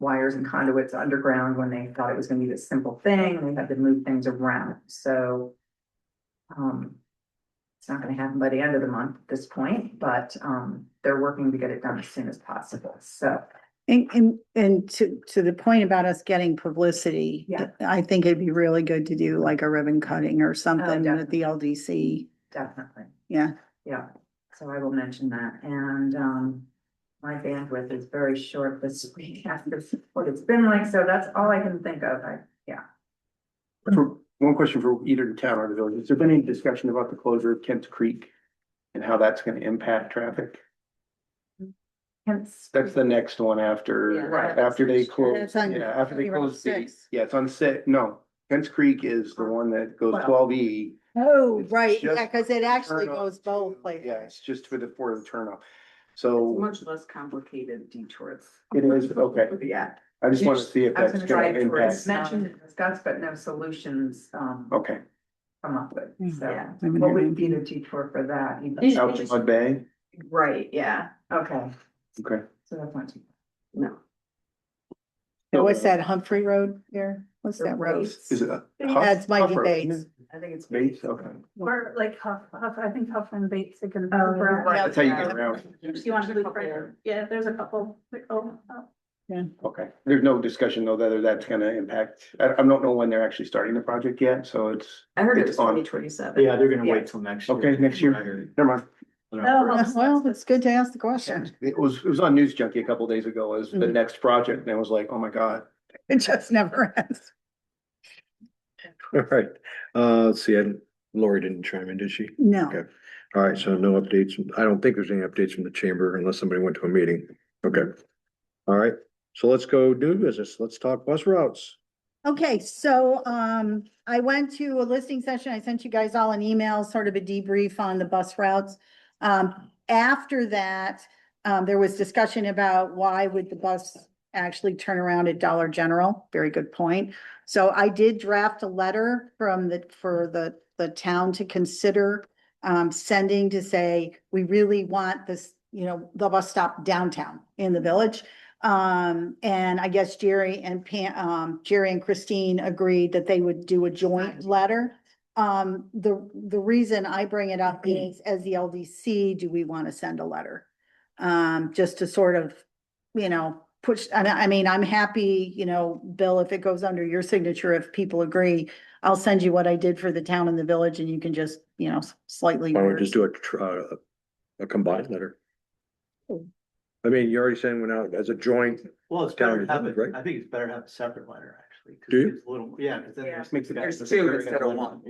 wires and conduits underground when they thought it was gonna be this simple thing. They had to move things around, so it's not gonna happen by the end of the month at this point, but they're working to get it done as soon as possible, so. And to the point about us getting publicity. Yeah. I think it'd be really good to do like a ribbon cutting or something with the LDC. Definitely, Yeah. yeah, so I will mention that, and my bandwidth is very short this week after what it's been like, so that's all I can think of, One question for either the town or the village. Has there been any discussion about the closure of Kent Creek and how that's gonna impact traffic? hence. That's the next one after, Yeah. after they close, It's on- yeah, after they you're on close the, 6. yeah, it's on six, no. Kent Creek is the one that goes Well. 12E. Oh, It's right, just yeah, cause it actually turn off goes both to- places. Yeah, it's just for the turnoff. It's So much less complicated detours. it is, okay. Yeah. I just want to see if I was that's gonna try gonna to impact. mention and discuss, but no solutions, Okay, come up with, so. Yeah. What would be the detour for that? out to Mud Bay, Right, yeah, Okay, okay. so that's not too. no. What's that Humphrey Road there? What's that road? Is it a? That's Mikey Huff Road, Bates. isn't it? I think it's. Bates, okay. Or like Huff, I think Huff and Bates, they can. Oh, right. That's how you get around. You want to loop right, yeah, there's a couple, like, oh. Okay, there's no discussion though whether that's gonna impact, I don't know when they're actually starting the project yet, so it's, I heard it It's was on. 2027. Yeah, they're gonna Yeah. wait till next year. okay, next year, never mind. Well, it's good to ask the question. It was on News Junkie a couple days ago as the Mhm. next project, and I was like, oh my God. It just never ends. All right, let's see, Lori didn't chime in, did she? No. Okay. All right, so no updates. I don't think there's any updates from the chamber unless somebody went to a meeting. Okay. All right, so let's go do business. Let's talk bus routes. Okay, so, I went to a listening session. I sent you guys all an email, sort of a debrief on the bus routes. After that, there was discussion about why would the bus actually turn around at Dollar General? Very good point. So I did draft a letter for the town to consider, sending to say, we really want this, the bus stop downtown in the village. And I guess Jerry and Christine agreed that they would do a joint letter. The reason I bring it up is, as the LDC, do we want to send a letter? Just to sort of, push, and I mean, I'm happy, Bill, if it goes under your signature, if people agree, I'll send you what I did for the town and the village, and you can just, slightly. Why don't we just do a combined letter? I mean, you already saying went out as a joint. Well, it's better to have Down, it, right? I think it's better to have a separate letter, actually. 'Cause Do you? it's a little, yeah, because then it just makes it. There's two instead of one.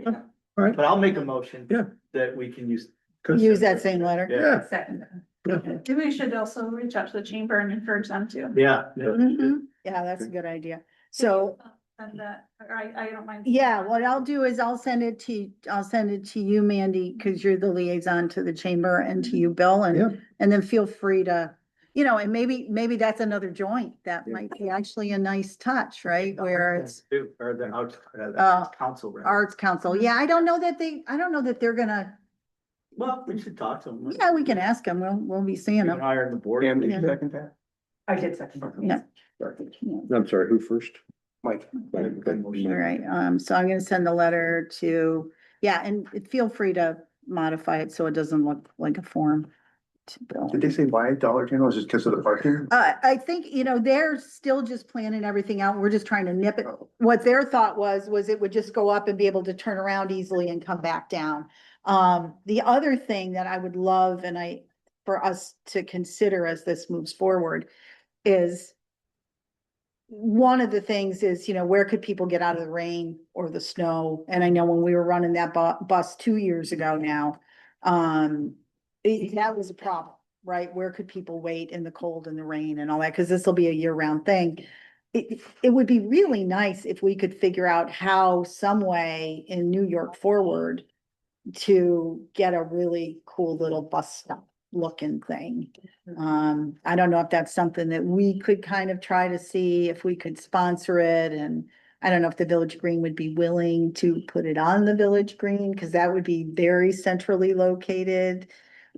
All right, But I'll make a motion. Yeah. That we can use. Use that same letter. yeah. Second. Maybe we should also reach out to the chamber and encourage them to. Yeah. Mhm. Yeah, that's a good idea. So, And that, or I don't mind. yeah, what I'll do is I'll send it to you, Mandy, because you're the liaison to the chamber, and to you, Bill, Yeah. and then feel free to, and maybe that's another joint. That Yeah. might be actually a nice touch, right? Where it's Or the council. rather. Arts Council. Yeah, I don't know that they're gonna, Well, we should talk to them. yeah, we can ask them. We'll be seeing We can them. hire the board. Pam, did you Yeah. second that? I did second. Yeah. I'm sorry, who first? Mike. All right, so I'm gonna send the letter to, and feel free to modify it so it doesn't look like a form. to build. Did they say why Dollar General? Is it because of the parking? I think, they're still just planning everything out. We're just trying to nip it. What their thought was it would just go up and be able to turn around easily and come back down. The other thing that I would love for us to consider as this moves forward is one of the things is, where could people get out of the rain or the snow? And I know when we were running that bus 2 years ago now, that was a problem, right? Where could people wait in the cold and the rain and all that? Cause this will be a year-round thing. It would be really nice if we could figure out how, some way in New York Forward to get a really cool little bus stop looking thing. I don't know if that's something that we could kind of try to see if we could sponsor it, and I don't know if the Village Green would be willing to put it on the Village Green, because that would be very centrally located.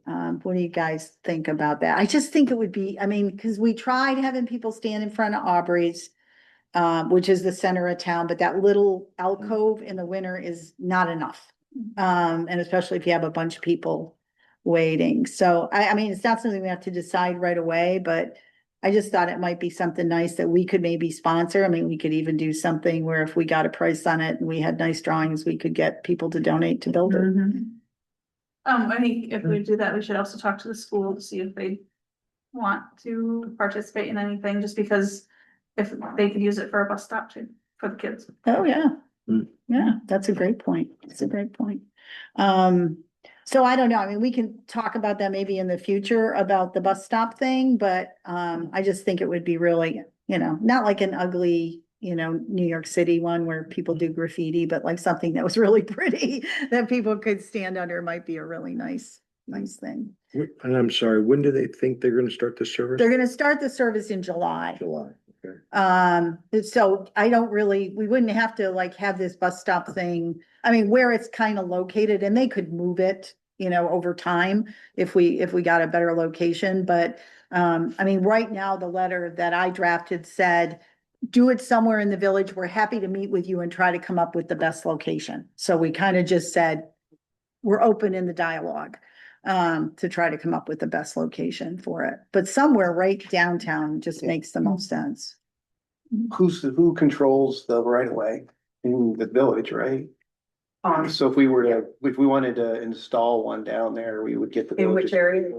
What do you guys think about that? I just think it would be, because we tried having people stand in front of Aubrey's, which is the center of town, but that little alcove in the winter is not enough. And especially if you have a bunch of people waiting. So it's not something we have to decide right away, but I just thought it might be something nice that we could maybe sponsor. We could even do something where if we got a price on it and we had nice drawings, we could get people to donate to build it. I think if we do that, we should also talk to the school to see if they want to participate in anything, just because if they could use it for a bus stop too, for the kids. Oh, yeah. Yeah, that's a great point. It's a great point. So I don't know. We can talk about that maybe in the future about the bus stop thing, but I just think it would be really, not like an ugly, New York City one where people do graffiti, but like something that was really pretty that people could stand under might be a really nice thing. And I'm sorry, when do they think they're gonna start the service? They're gonna start the service in July. July, okay. So we wouldn't have to like have this bus stop thing. Where it's kind of located, and they could move it, over time if we got a better location. But, right now, the letter that I drafted said, do it somewhere in the village. We're happy to meet with you and try to come up with the best location. So we kind of just said, we're open in the dialogue, to try to come up with the best location for it. But somewhere right downtown just makes the most sense. Who controls the right of way in the village, right? So if we wanted to install one down there, we would get the. In which area?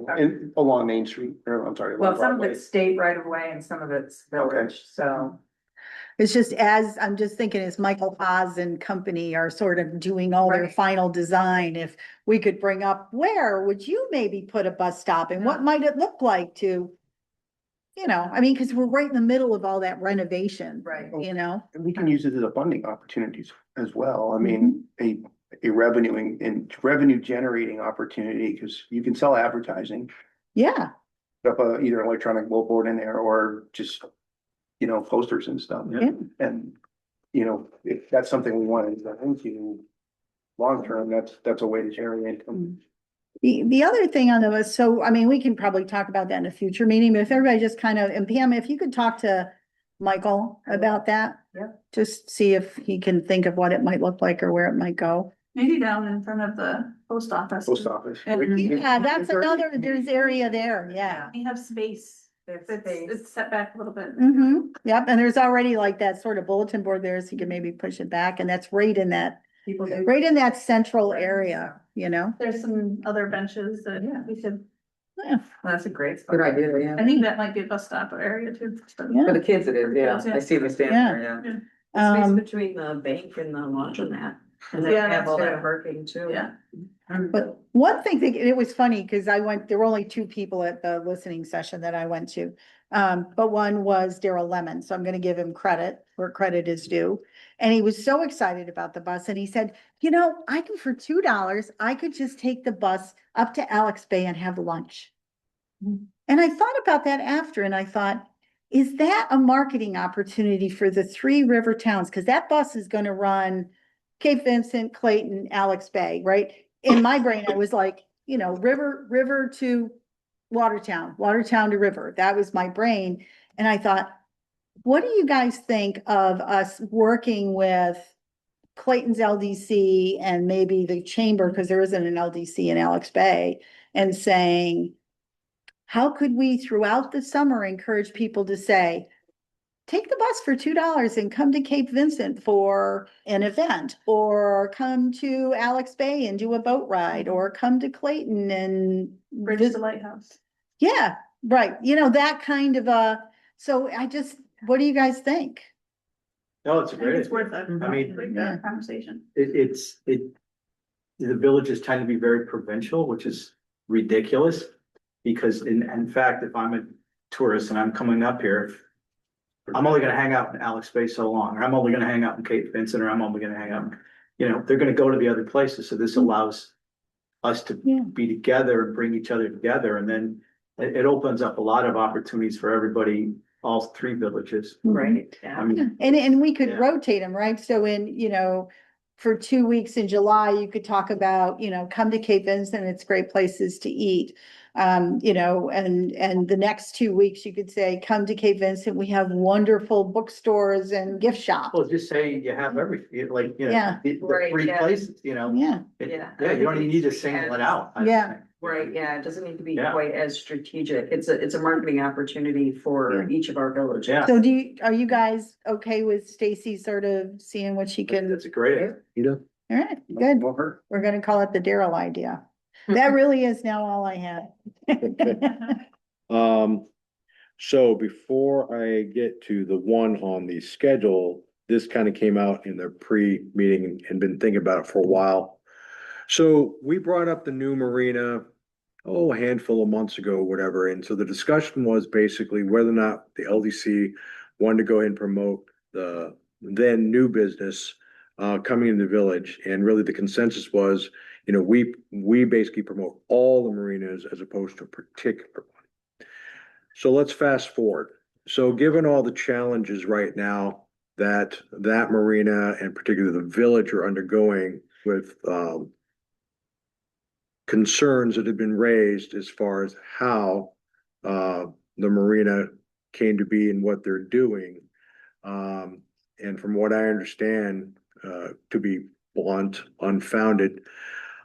Along Main Street, or I'm sorry. Well, along some of Broadway. it's state right of way and some of it's village, so. It's just I'm just thinking as Michael Haas and company are sort of doing all their Right. final design, if we could bring up, where would you maybe put a bus stop and what might it look like to, because we're right in the middle of all that renovation. Right. And we can use it as a funding opportunities as well. Mm-hmm. A revenue generating opportunity, because you can sell advertising. Yeah, Put up either electronic billboard in there or just, posters and stuff. Yeah. And, if that's something we want to go into long term, that's a way to generate income. the other thing on the list, so we can probably talk about that in a future meeting, but if everybody just kind of, and Pam, if you could talk to Michael about that. Yeah. Just see if he can think of what it might look like or where it might go. Maybe down in front of the post office. Post office. Yeah, that's another, there's area there, yeah. We have space. It's set back a little bit. Yep, and there's already like that sort of bulletin board there, so you can maybe push it back, and that's right in that central area, There's some other benches that we could, That's a great spot. Good idea, yeah. I think that might be a bus stop area too. Yeah. For the kids it is, yeah. Kids, yeah. I see them standing there, yeah. Space Um, between the bank and the laundromat. And then Yeah, have all that's that true. parking too. Yeah. But one thing that, it was funny, because there were only 2 people at the listening session that I went to. But one was Daryl Lemon, so I'm gonna give him credit where credit is due. And he was so excited about the bus, and he said, I can, for $2, I could just take the bus up to Alex Bay and have lunch. And I thought about that after, and I thought, is that a marketing opportunity for the 3 river towns? Because that bus is gonna run Cape Vincent, Clayton, Alex Bay, right? In my brain, I was like, river to Watertown, Watertown to river. That was my brain. And I thought, what do you guys think of us working with Clayton's LDC and maybe the chamber, because there isn't an LDC in Alex Bay, and saying, how could we throughout the summer encourage people to say, take the bus for $2 and come to Cape Vincent for an event, or come to Alex Bay and do a boat ride, or come to Clayton and Bridge to the lighthouse. yeah, right. You know, that kind of so what do you guys think? No, it's a I think great, it's worth it. I mean, Like that conversation. the villages tend to be very provincial, which is ridiculous. Because in fact, if I'm a tourist and I'm coming up here, I'm only gonna hang out in Alex Bay so long, or I'm only gonna hang out in Cape Vincent, or I'm only gonna hang out, they're gonna go to the other places, so this allows us to Yeah. be together and bring each other together, and then it opens up a lot of opportunities for everybody, all three villages. Right, I yeah. mean, And we could Yeah. rotate them, right? So for 2 weeks in July, you could talk about, come to Cape Vincent, it's great places to eat. And the next 2 weeks, you could say, come to Cape Vincent, we have wonderful bookstores and gift shops. well, just say you have everything, like, Yeah. the Right, three yeah. places, Yeah, Yeah, you don't even need to single it out. I Yeah. think. Right, yeah, it doesn't need to be Yeah. quite as strategic. It's a marketing opportunity for each of our villages. Yeah. so are you guys okay with Stacy sort of seeing what she can? That's a great idea. All right, good. Well, her. We're gonna call it the Daryl idea. That really is now all I had. So before I get to the one on the schedule, this kind of came out in the pre-meeting and been thinking about it for a while. So we brought up the new marina, a handful of months ago, whatever. And so the discussion was basically whether or not the LDC wanted to go ahead and promote the then new business coming in the village. And really the consensus was, we basically promote all the marinas as opposed to a particular one. So let's fast forward. So given all the challenges right now that marina and particularly the village are undergoing with concerns that have been raised as far as how the marina came to be and what they're doing. And from what I understand, to be blunt, unfounded,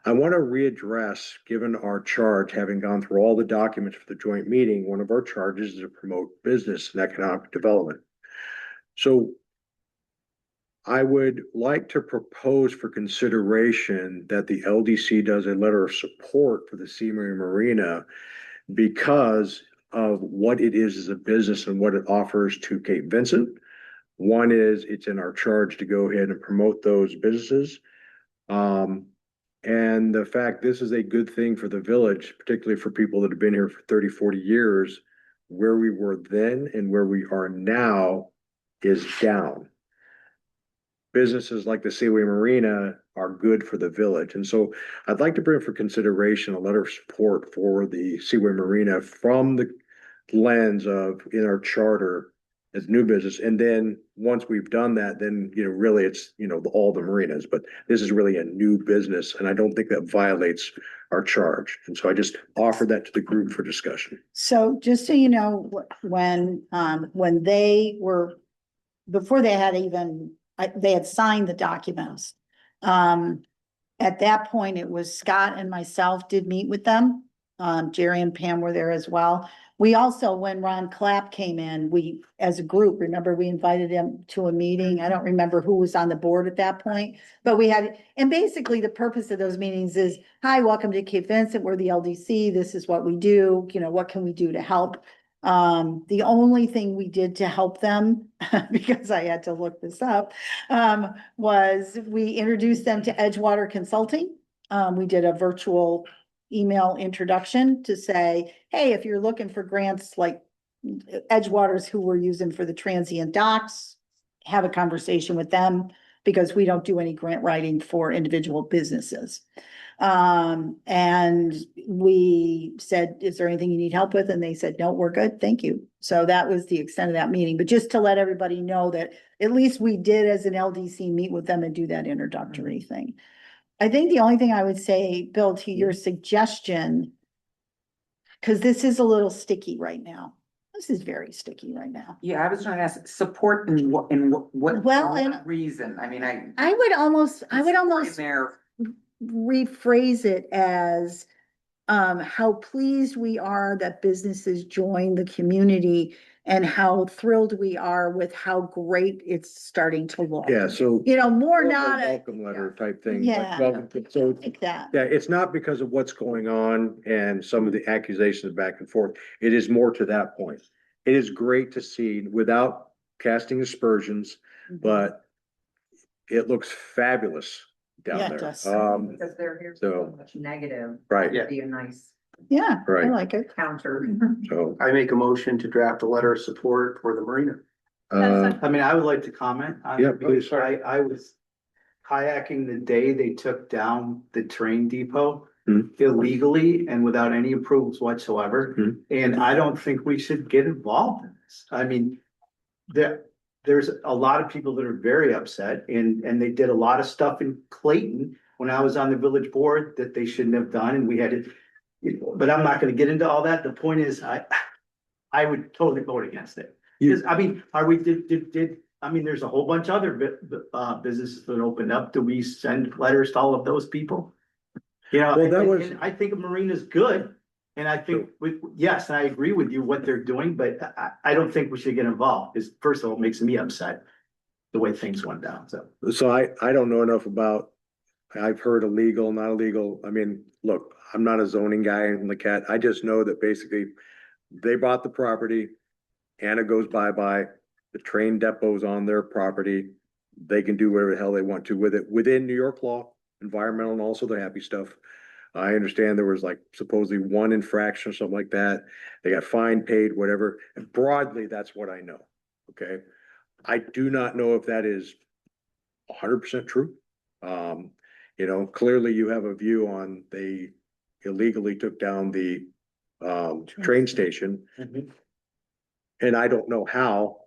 I want to readdress, given our charge, having gone through all the documents for the joint meeting, one of our charges is to promote business and economic development. So I would like to propose for consideration that the LDC does a letter of support for the Sea Marina because of what it is as a business and what it offers to Cape Vincent. One is it's in our charge to go ahead and promote those businesses. And the fact this is a good thing for the village, particularly for people that have been here for 30, 40 years, where we were then and where we are now is down. Businesses like the Seaway Marina are good for the village. And so I'd like to bring for consideration a letter of support for the Seaway Marina from the lens of in our charter as new business. And then once we've done that, then, really it's, all the marinas, but this is really a new business. And I don't think that violates our charge. And so I just offered that to the group for discussion. So just so you know, when before they had signed the documents. At that point, it was Scott and myself did meet with them. Jerry and Pam were there as well. We also, when Ron Clapp came in, as a group, remember, we invited him to a meeting. I don't remember who was on the board at that point, but and basically the purpose of those meetings is, hi, welcome to Cape Vincent. We're the LDC. This is what we do. What can we do to help? The only thing we did to help them, because I had to look this up, was we introduced them to Edgewater Consulting. We did a virtual email introduction to say, hey, if you're looking for grants like Edgewater's who we're using for the transient docks, have a conversation with them because we don't do any grant writing for individual businesses. And we said, is there anything you need help with? And they said, no, we're good. Thank you. So that was the extent of that meeting. But just to let everybody know that at least we did as an LDC meet with them and do that introductory thing. I think the only thing I would say, Bill, to your suggestion, because this is a little sticky right now. This is very sticky right now. Yeah, I was trying to ask support in what Well, and- reason? I mean, I would almost there. rephrase it as how pleased we are that businesses join the community and how thrilled we are with how great it's starting to look. Yeah, so. You know, more a not a, welcome letter type thing. like Yeah. welcome to- So, like that. yeah, it's not because of what's going on and some of the accusations back and forth. It is more to that point. It is great to see without casting aspersions, but it looks fabulous Yeah, down it there. does. Because they're here so- so much negative. Right. It'd be a nice Yeah, I Right. like it. counter. So, I make a motion to draft a letter of support for the marina. I mean, I would like to comment on Yeah, it because please, sir. I was kayaking the day they took down the train depot Hmm. illegally and without any approvals whatsoever. Hmm. And I don't think we should get involved in this. I mean, there's a lot of people that are very upset and they did a lot of stuff in Clayton when I was on the village board that they shouldn't have done and we had to, but I'm not gonna get into all that. The point is, I would totally vote against it. Because, I mean, I mean, there's a whole bunch of other businesses that opened up. Do we send letters to all of those people? You know, Well, that and- was- and I think a marina's good. And I think, yes, I agree with you what they're doing, but I don't think we should get involved. Because first of all, it makes me upset the way things went down, so. So I don't know enough about, I've heard illegal, not illegal. I mean, look, I'm not a zoning guy in the cat. I just know that basically they bought the property. Anna goes bye-bye, the train depot's on their property. They can do whatever the hell they want to with it within New York law, environmental and also the happy stuff. I understand there was like supposedly one infraction or something like that. They got fined, paid, whatever. And broadly, that's what I know. Okay. I do not know if that is 100% true. You know, clearly you have a view on they illegally took down the train station. And I don't know how,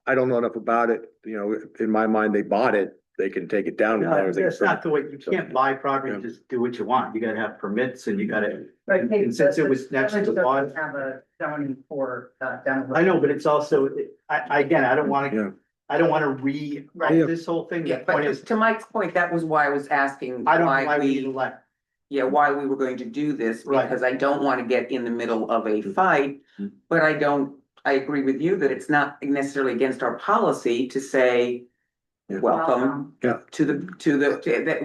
I don't know enough about it, you know, in my mind, they bought it, they can take it down. No, that's not the way, you can't buy property, Yeah. and just do what you want. You gotta have permits and you gotta. But hey, And since it was next to the village lawn. doesn't have a zoning for demolition. I know, but it's also, again, I don't Yeah. wanna, I don't wanna rewrite this whole thing. Yeah, The point but is, to Mike's point, that was why I was asking I don't know why why we need a we, letter. why we were going to do this, Right. because I don't want to get in the middle of a fight. But I agree with you that it's not necessarily against our policy to say, Yeah. welcome Yeah. to that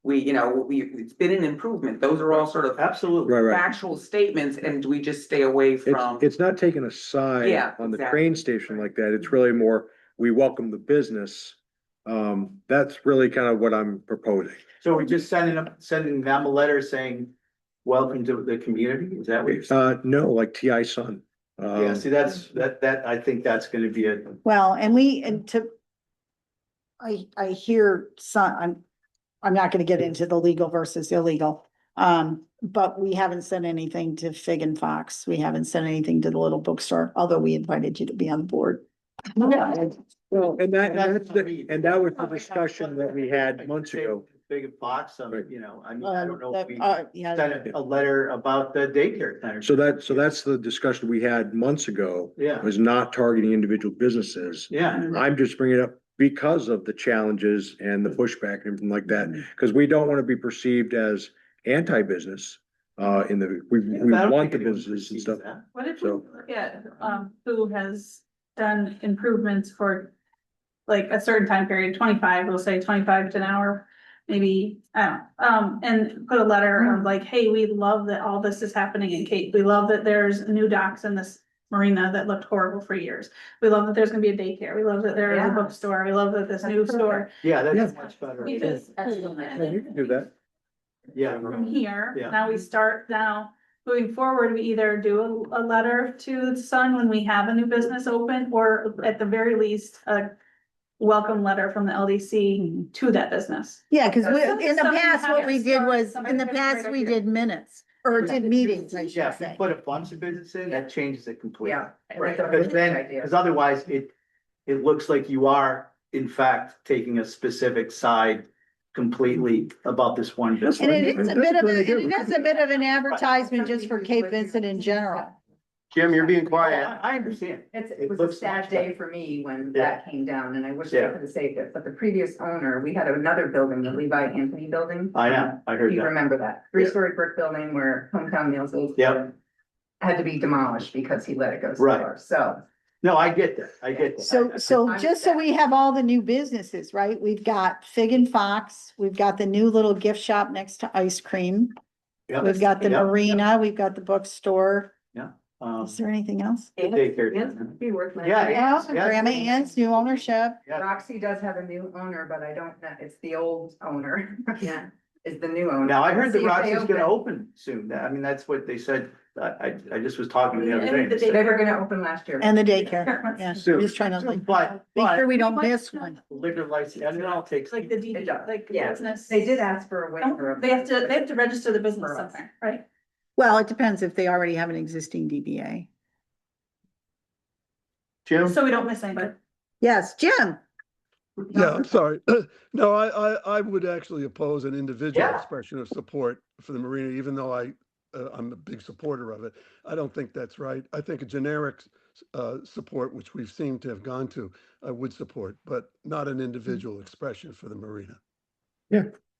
it's been an improvement. Those are all sort of Absolutely. Right, right. factual statements, and we just stay away from. It's not taking a side Yeah, on the exactly. train station like that. It's really more, we welcome the business. That's really kind of what I'm proposing. So we're just sending them a letter saying, welcome to the community, is that what you're saying? No, like TI Sun. Yeah, see, that, I think that's gonna be a. Well, I hear some, I'm not gonna get into the legal versus illegal. But we haven't sent anything to Fig and Fox. We haven't sent anything to the little bookstore, although we invited you to be on the board. Well, and that was the discussion that we had months ago. Big and Fox, Right. you know, I mean, I don't know if we Yeah, sent a letter about the daycare center. So that's the discussion we had months ago, Yeah, was not targeting individual businesses. yeah, I'm just bringing it up because of the challenges and the pushback and everything like that, because we don't want to be perceived as anti-business. We I don't want the think anyone businesses and perceives stuff. that. What if we So- look at, who has done improvements for like a certain time period, 25, we'll say 25 to an hour, maybe, I don't know, and put a letter of like, hey, we love that all this is happening in Cape. We love that there's new docks in this marina that looked horrible for years. We love that there's gonna be a daycare. We love that there is a Yeah. bookstore. We love that this new store. Yeah, Yeah. that's much better. We just, Yeah, you can do that. Yeah. from here, Yeah. now we start now, moving forward, we either do a letter to the Sun when we have a new business open, or at the very least, a welcome letter from the LDC to that business. Yeah, cause we, Something- in the something past, what we happens. did was, Something in the happens past, right we here. did minutes, or did meetings, I Yeah, should if you say. put a bunch of business in, that changes it completely. Yeah. Right, That's a because really good then, idea. because otherwise it looks like you are, in fact, taking a specific side completely about this one business. And it is a bit of an advertisement just for Cape Vincent in general. Jim, you're being Oh, quiet. I understand. It It was a looks sad much day better. for me when Yeah. that came down, and I wish I Yeah. could have saved it, but the previous owner, we had another building, the Levi Anthony building. I know, I heard You that. remember that, three-story brick building where Hometown Meals is. Yep. Had to be demolished because he let it go so Right. far, so. No, I get that, I get that. So I'm just so sad. we have all the new businesses, right? We've got Fig and Fox, we've got the new little gift shop next to ice cream. Yep. We've got the Yep. marina, we've got the bookstore. Is there anything else? Daycare. Yes, be worth my. Yeah. Yeah, yeah. Grandma Ann's new ownership. Yeah. Roxy does have a new owner, but I don't know, it's the old owner. Yeah. Is the new owner. Now, I heard See that if they Roxy's gonna open soon. I mean, that's what they said. I just was talking the other And the day. They were gonna open last year. And the daycare, yeah, Soon. we're just trying to like, But, make sure but we don't miss one. liquor license, and it all takes. Like the DD, It does. like the Yeah. business. They did ask for a waiver. They have to register the business For us. somewhere, right? Well, it depends if they already have an existing DBA. Jim? So we don't miss anybody. Yes, Jim, Yeah, I'm sorry. No, I would actually oppose an individual Yeah. expression of support for the marina, even though I'm a big supporter of it. I don't think that's right. I think a generic support, which we've seemed to have gone to, I would support, but not an individual expression for the marina.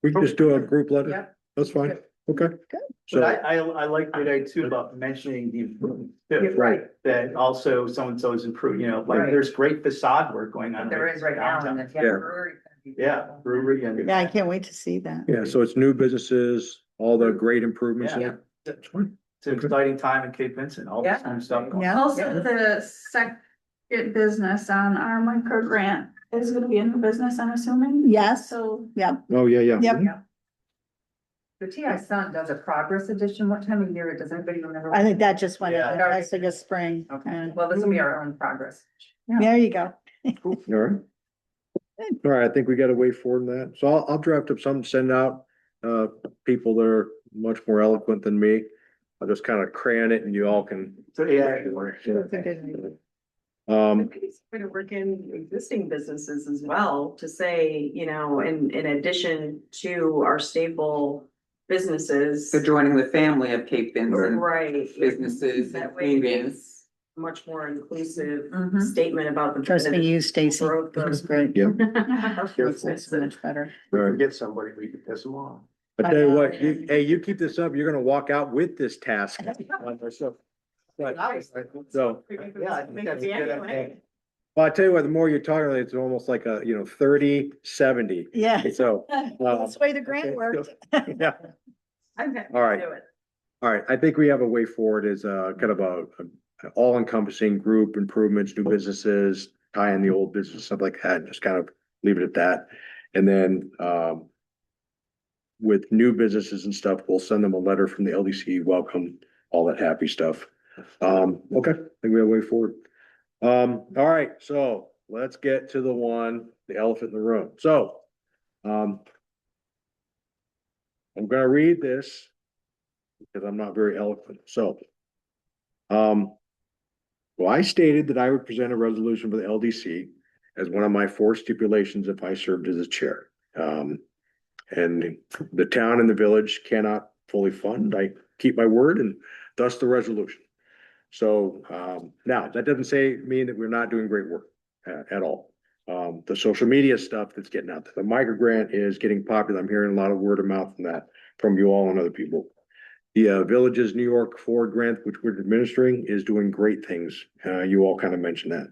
We can just do a group letter. Yep. That's fine. Okay. But So, I like what I too about mentioning the improvement too. Right. That also so-and-so is improved, like Right. there's great facade work going on. There is right now, and downtown. the brewery. Yeah, brewery and. yeah, I can't wait to see that. yeah, so it's new businesses, all the great improvements in Yeah. it. That's fine. It's an exciting time in Cape Vincent, all this Yeah. kind of stuff. going on. Yeah. Also, the second business on our micro grant is gonna be a new business, I'm assuming. Yes. So Oh, yeah, yeah. Yep. The TI Sun does a progress edition. What time of year? Does anybody remember? I think that just went, Yeah. I think it's spring. Okay, well, this will be our own progress. There you go. All right. All right, I think we got a way forward in that. So I'll draft up something, send out, people that are much more eloquent than me. I'll just kind of crayon it and you all can. So, yeah. Maybe it's going to work in existing businesses as well, to say, in addition to our staple businesses. So joining the family of Cape Vincent Right. businesses, That way it including. is much more inclusive Mhm. statement about the. Trust me, you, Stacy. Growth It of- was great. Yeah. It's so much better. We forget somebody, we could piss them off. I tell you what, hey, you keep this up, you're gonna walk out with this task. So, Yeah, I think that's a good idea. well, I tell you what, the more you're talking, it's almost like a, 30, 70. Yeah, So, that's the way the grant okay, worked. yeah, I'm happy All right. to do it. all right. I think we have a way forward is kind of a all encompassing group improvements, new businesses, tie in the old business, stuff like that, just kind of leave it at that. And then, with new businesses and stuff, we'll send them a letter from the LDC, welcome, all that happy stuff. Okay, I think we have a way forward. All right, so let's get to the elephant in the room. So, I'm gonna read this because I'm not very eloquent. So, well, I stated that I would present a resolution for the LDC as one of my 4 stipulations if I served as a chair. And the town and the village cannot fully fund. I keep my word and thus the resolution. So, now that doesn't mean that we're not doing great work at all. The social media stuff that's getting out there, the micro grant is getting popular. I'm hearing a lot of word of mouth from that, from you all and other people. The Villages New York Forward grant, which we're administering, is doing great things. You all kind of mentioned that.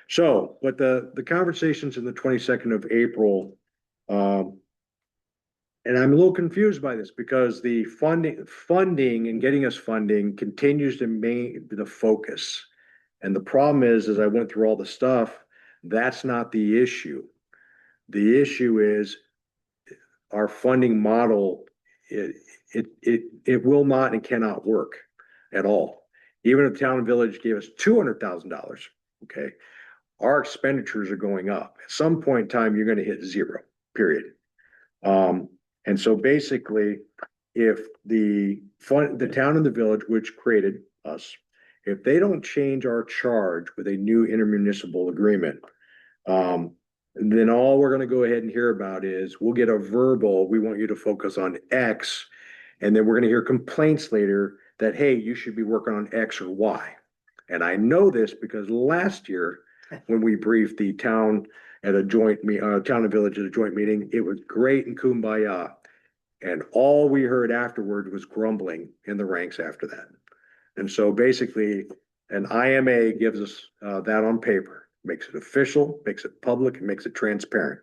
So, but the conversations in the 22nd of April, and I'm a little confused by this because the funding and getting us funding continues to be the focus. And the problem is, as I went through all the stuff, that's not the issue. The issue is our funding model, it will not and cannot work at all. Even if the town and village gave us $200,000, okay, our expenditures are going up. At some point in time, you're gonna hit 0, period. And so basically, if the town and the village, which created us, if they don't change our charge with a new intermunicipal agreement, then all we're gonna go ahead and hear about is we'll get a verbal, we want you to focus on X. And then we're gonna hear complaints later that, hey, you should be working on X or Y. And I know this because last year, when we briefed the town at a town and village at a joint meeting, it was great and kumbaya. And all we heard afterward was grumbling in the ranks after that. And so basically, an IMA gives us that on paper, makes it official, makes it public, and makes it transparent.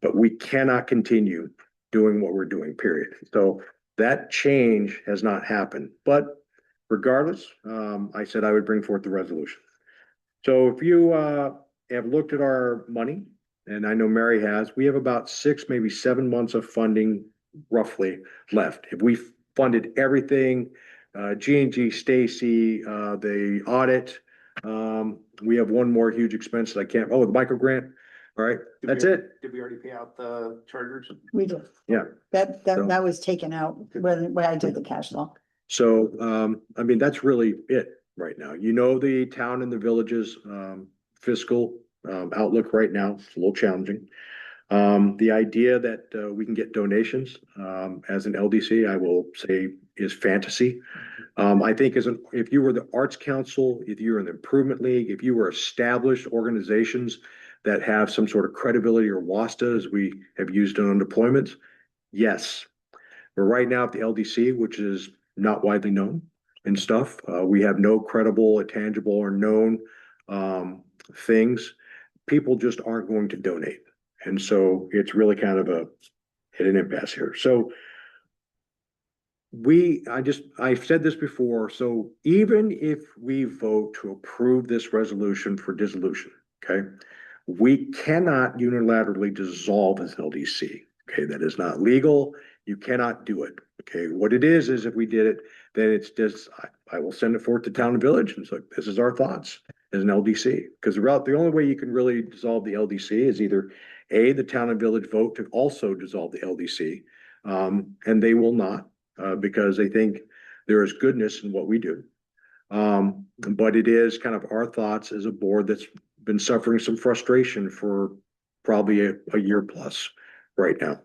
But we cannot continue doing what we're doing, period. So that change has not happened. But regardless, I said I would bring forth the resolution. So if you have looked at our money, and I know Mary has, we have about 6, maybe 7 months of funding roughly left. If we funded everything, G&G, Stacy, the audit, we have one more huge expense that I can't, the micro grant. All right, that's it. Did we already pay out the chargers? We do. Yeah. That was taken out when I did the cash flow. So, I mean, that's really it right now. You know, the town and the village's fiscal outlook right now, it's a little challenging. The idea that we can get donations as an LDC, I will say, is fantasy. I think if you were the Arts Council, if you were in the Improvement League, if you were established organizations that have some sort of credibility or WASTA, as we have used on deployments, yes. But right now at the LDC, which is not widely known and stuff, we have no credible, tangible, or known things. People just aren't going to donate. And so it's really kind of an impasse here. So I've said this before, so even if we vote to approve this resolution for dissolution, okay, we cannot unilaterally dissolve this LDC, okay, that is not legal, you cannot do it, okay, what it is if we did it, then it's just, I will send it forth to town and village, and so this is our thoughts as an LDC, because the only way you can really dissolve the LDC is either the town and village vote to also dissolve the LDC, and they will not, because they think there is goodness in what we do. But it is kind of our thoughts as a board that's been suffering some frustration for probably a year plus right now.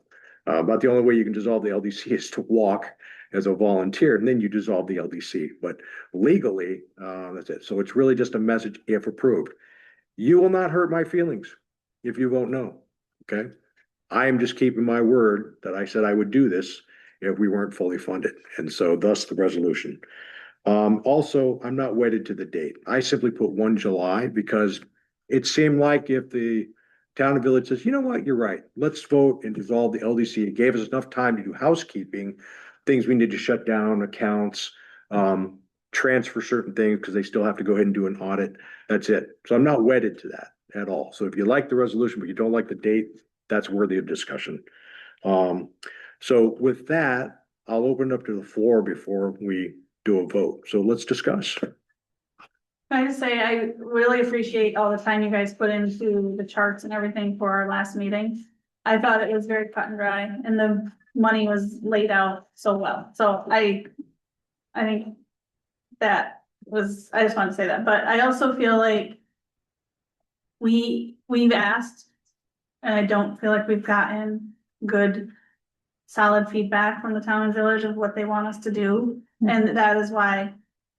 About the only way you can dissolve the LDC is to walk as a volunteer, and then you dissolve the LDC. But legally, that's it. So it's really just a message if approved. You will not hurt my feelings if you vote no, okay? I am just keeping my word that I said I would do this if we weren't fully funded. And so thus the resolution. Also, I'm not wedded to the date. I simply put 1 July because it seemed like if the town and village says, you know what, you're right, let's vote and dissolve the LDC. It gave us enough time to do housekeeping, things we need to shut down, accounts, transfer certain things because they still have to go ahead and do an audit. That's it. So I'm not wedded to that at all. So if you like the resolution, but you don't like the date, that's worthy of discussion. So with that, I'll open it up to the floor before we do a vote. So let's discuss. Can I just say, I really appreciate all the time you guys put into the charts and everything for our last meeting. I thought it was very cut and dry and the money was laid out so well. So I think that was, I just want to say that, but I also feel like we've asked, and I don't feel like we've gotten good, solid feedback from the town and village of what they want us to do. And that is why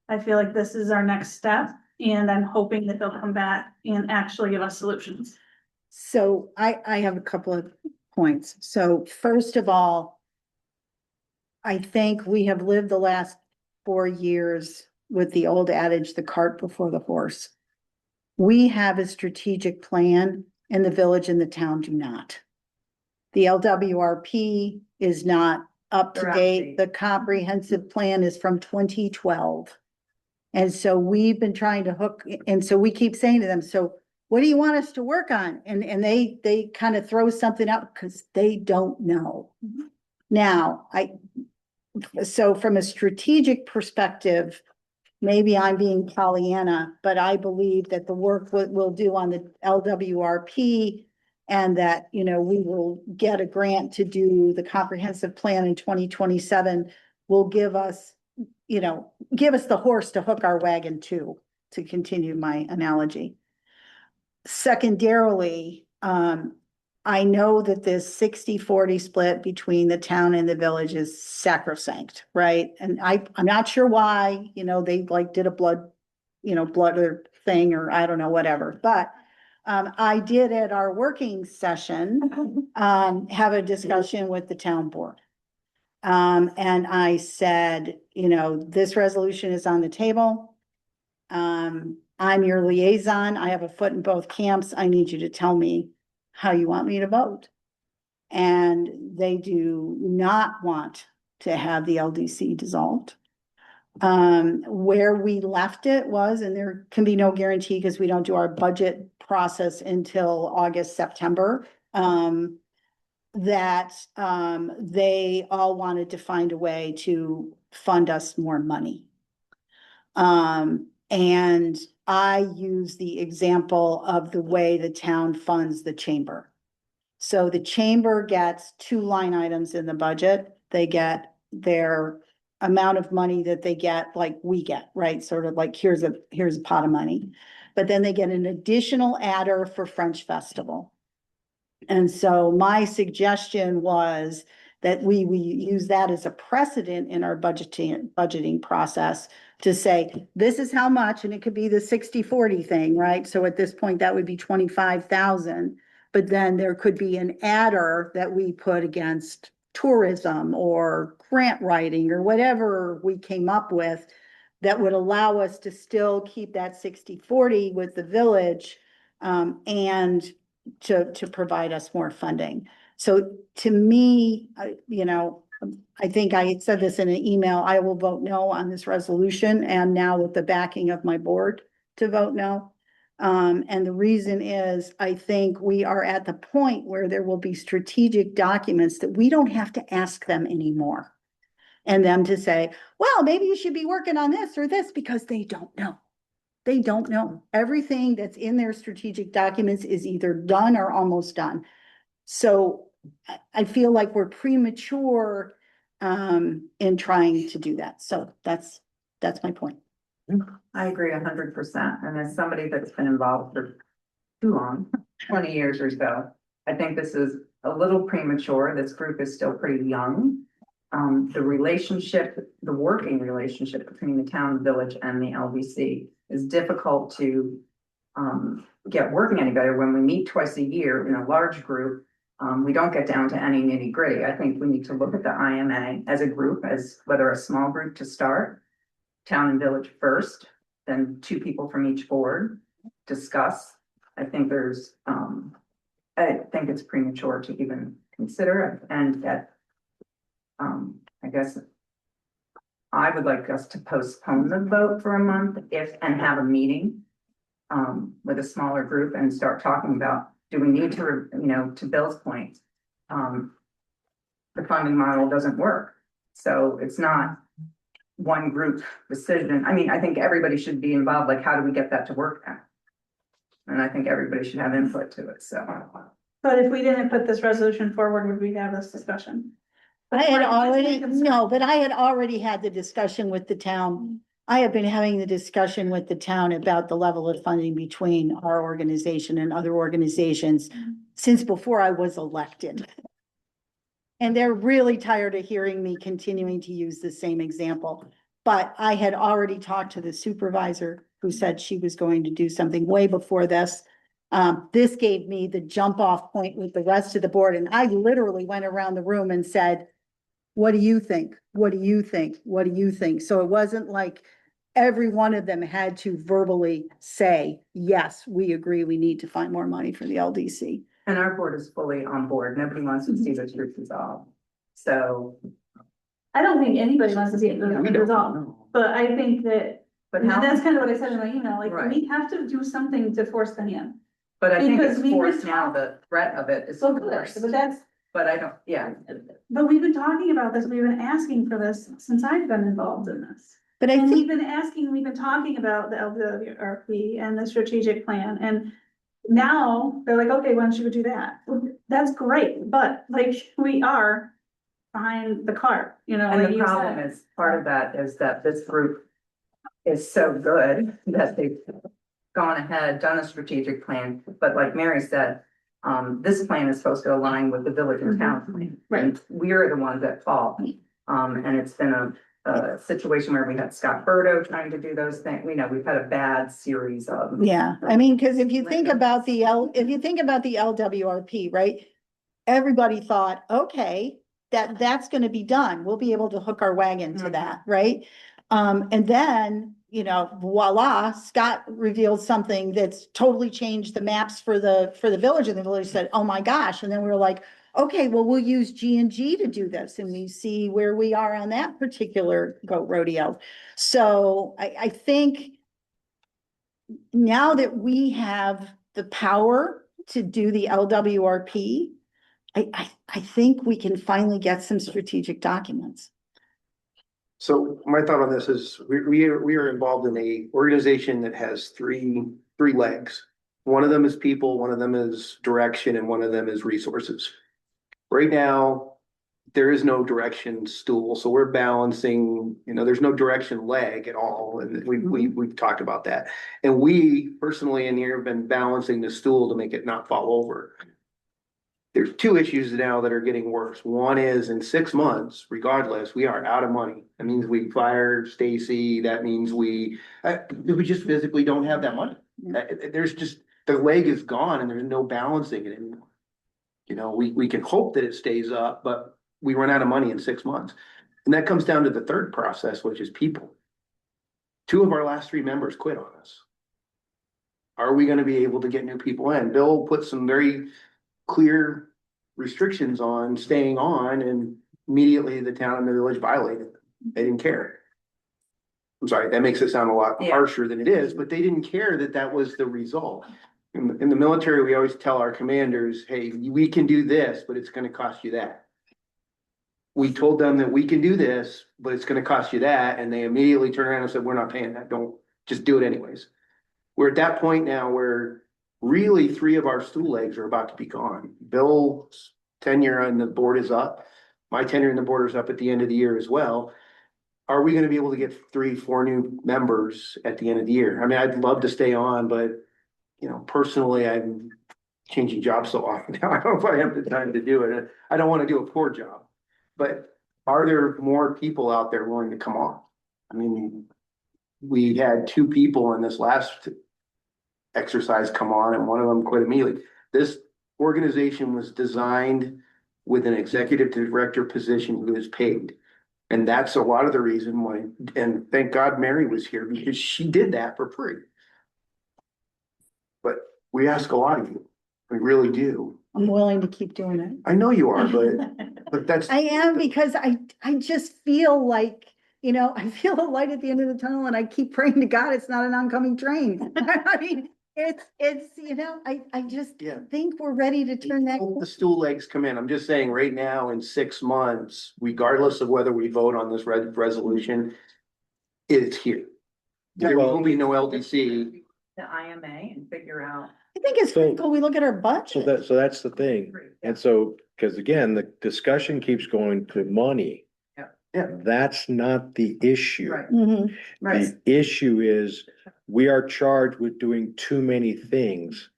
I feel like this is our next step. And I'm hoping that they'll come back and actually give us solutions. So I have a couple of points. So first of all, I think we have lived the last 4 years with the old adage, the cart before the horse. We have a strategic plan and the village and the town do not. The LWRP is not up to date. The comprehensive plan is from 2012. And so we've been trying to hook, and so we keep saying to them, so what do you want us to work on? And they kind of throw something out because they don't know. Now, so from a strategic perspective, maybe I'm being Pollyanna, but I believe that the work we'll do on the LWRP and that, we will get a grant to do the comprehensive plan in 2027 will give us the horse to hook our wagon to continue my analogy. Secondarily, I know that this 60-40 split between the town and the village is sacrosanct, right? And I'm not sure why, they did a blood blood or thing, or I don't know, whatever, but I did at our working session, have a discussion with the town board. And I said, this resolution is on the table. I'm your liaison. I have a foot in both camps. I need you to tell me how you want me to vote. And they do not want to have the LDC dissolved. Where we left it was, and there can be no guarantee because we don't do our budget process until August, September. That they all wanted to find a way to fund us more money. And I use the example of the way the town funds the chamber. So the chamber gets 2 line items in the budget. They get their amount of money that they get, like we get, right? Sort of like, here's a pot of money. But then they get an additional adder for French Festival. And so my suggestion was that we use that as a precedent in our budgeting process to say, this is how much, and it could be the 60-40 thing, right? So at this point, that would be 25,000, but then there could be an adder that we put against tourism or grant writing or whatever we came up with that would allow us to still keep that 60-40 with the village, and to provide us more funding. So to me, I think I had said this in an email, I will vote no on this resolution, and now with the backing of my board to vote no. And the reason is, I think we are at the point where there will be strategic documents that we don't have to ask them anymore. And them to say, well, maybe you should be working on this or this, because they don't know. They don't know. Everything that's in their strategic documents is either done or almost done. So I feel like we're premature in trying to do that. So that's my point. I agree 100%. And as somebody that's been involved for too long, 20 years or so, I think this is a little premature. This group is still pretty young. The working relationship between the town, village, and the LDC is difficult to get working any better when we meet twice a year in a large group. We don't get down to any nitty gritty. I think we need to look at the IMA as a group, as whether a small group to start, town and village first, then 2 people from each board discuss. I think it's premature to even consider, and that I guess I would like us to postpone the vote for a month and have a meeting with a smaller group and start talking about, do we need to, to Bill's point, the funding model doesn't work. So it's not one group decision. I mean, I think everybody should be involved. Like, how do we get that to work now? And I think everybody should have input to it, so. But if we didn't put this resolution forward, would we have this discussion? I had already had the discussion with the town. I have been having the discussion with the town about the level of funding between our organization and other organizations since before I was elected. And they're really tired of hearing me continuing to use the same example. But I had already talked to the supervisor who said she was going to do something way before this. This gave me the jump off point with the rest of the board. And I literally went around the room and said, what do you think? What do you think? What do you think? So it wasn't like every one of them had to verbally say, yes, we agree, we need to find more money for the LDC. And our board is fully on board. Nobody wants to see this group dissolved. So. I don't think anybody wants to see it resolved, know. but I think that, But and how, that's kind of what I said in my email, like, Right. we have to do something to force the hand. but I think because it's we've been forced now, the threat of it is So good, forced. but that's, But I don't, yeah. but we've been talking about this, we've been asking for this since I've been involved in this. But I And think, we've been talking about the LWRP and the strategic plan, and now they're like, okay, why don't you do that? That's great, but like, we are behind the cart, And like the you problem said. is, part of that is that this group is so good that they've gone ahead, done a strategic plan, but like Mary said, this plan is supposed to align with the village and town plan. Right. And we're the ones at fault. And it's been a situation where we had Scott Burdo trying to do those things. We know we've had a bad series of. Yeah, I mean, because if you think about the LWRP, right? Everybody thought, okay, that's gonna be done. We'll be able to hook our wagon to that, right? And then, you know, voila, Scott revealed something that's totally changed the maps for the village, and the village said, oh my gosh, and then we were like, okay, well, we'll use G&G to do this, and we see where we are on that particular goat rodeo. So I think now that we have the power to do the LWRP, I think we can finally get some strategic documents. So my thought on this is we are involved in a organization that has three legs. One of them is people, one of them is direction, and one of them is resources. Right now, there is no direction stool, so we're balancing, you know, there's no direction leg at all, and we've talked about that. And we personally in here have been balancing the stool to make it not fall over. There's two issues now that are getting worse. One is in 6 months, regardless, we are out of money. That means we fire Stacy. That means we just physically don't have that money. There's just, the leg is gone and there's no balancing it anymore. You know, we can hope that it stays up, but we run out of money in 6 months. And that comes down to the third process, which is people. 2 of our last 3 members quit on us. Are we going to be able to get new people in? Bill put some very clear restrictions on staying on, and immediately the town and the village violated them. They didn't care. I'm sorry, that makes it sound a lot harsher than it is, but they didn't care that that was the result. In the military, we always tell our commanders, hey, we can do this, but it's going to cost you that. We told them that we can do this, but it's going to cost you that, and they immediately turned around and said, we're not paying that. Don't, just do it anyways. We're at that point now where really 3 of our stool legs are about to be gone. Bill's tenure on the board is up. My tenure on the board is up at the end of the year as well. Are we going to be able to get 3-4 new members at the end of the year? I mean, I'd love to stay on, but you know, personally, I'm changing jobs so often now. I don't know if I have the time to do it. I don't want to do a poor job, but are there more people out there willing to come on? I mean, we had 2 people in this last exercise come on, and one of them quit immediately. This organization was designed with an executive director position who is paid. And that's a lot of the reason why, and thank God Mary was here because she did that for free. But we ask a lot of you. We really do. I'm willing to keep doing it. I know you are, but that's. I am, because I just feel like, you know, I feel a light at the end of the tunnel, and I keep praying to God it's not an oncoming train. I mean, it's, you know, I just think we're ready to turn that. The stool legs come in. I'm just saying right now in 6 months, regardless of whether we vote on this resolution, it's here. There will be no LDC. The IMA and figure out. I think it's critical we look at our budget. So that's the thing. And so, because again, the discussion keeps going to money. Yeah. That's not the issue. Right. Mhm. The issue is we are charged with doing too many things.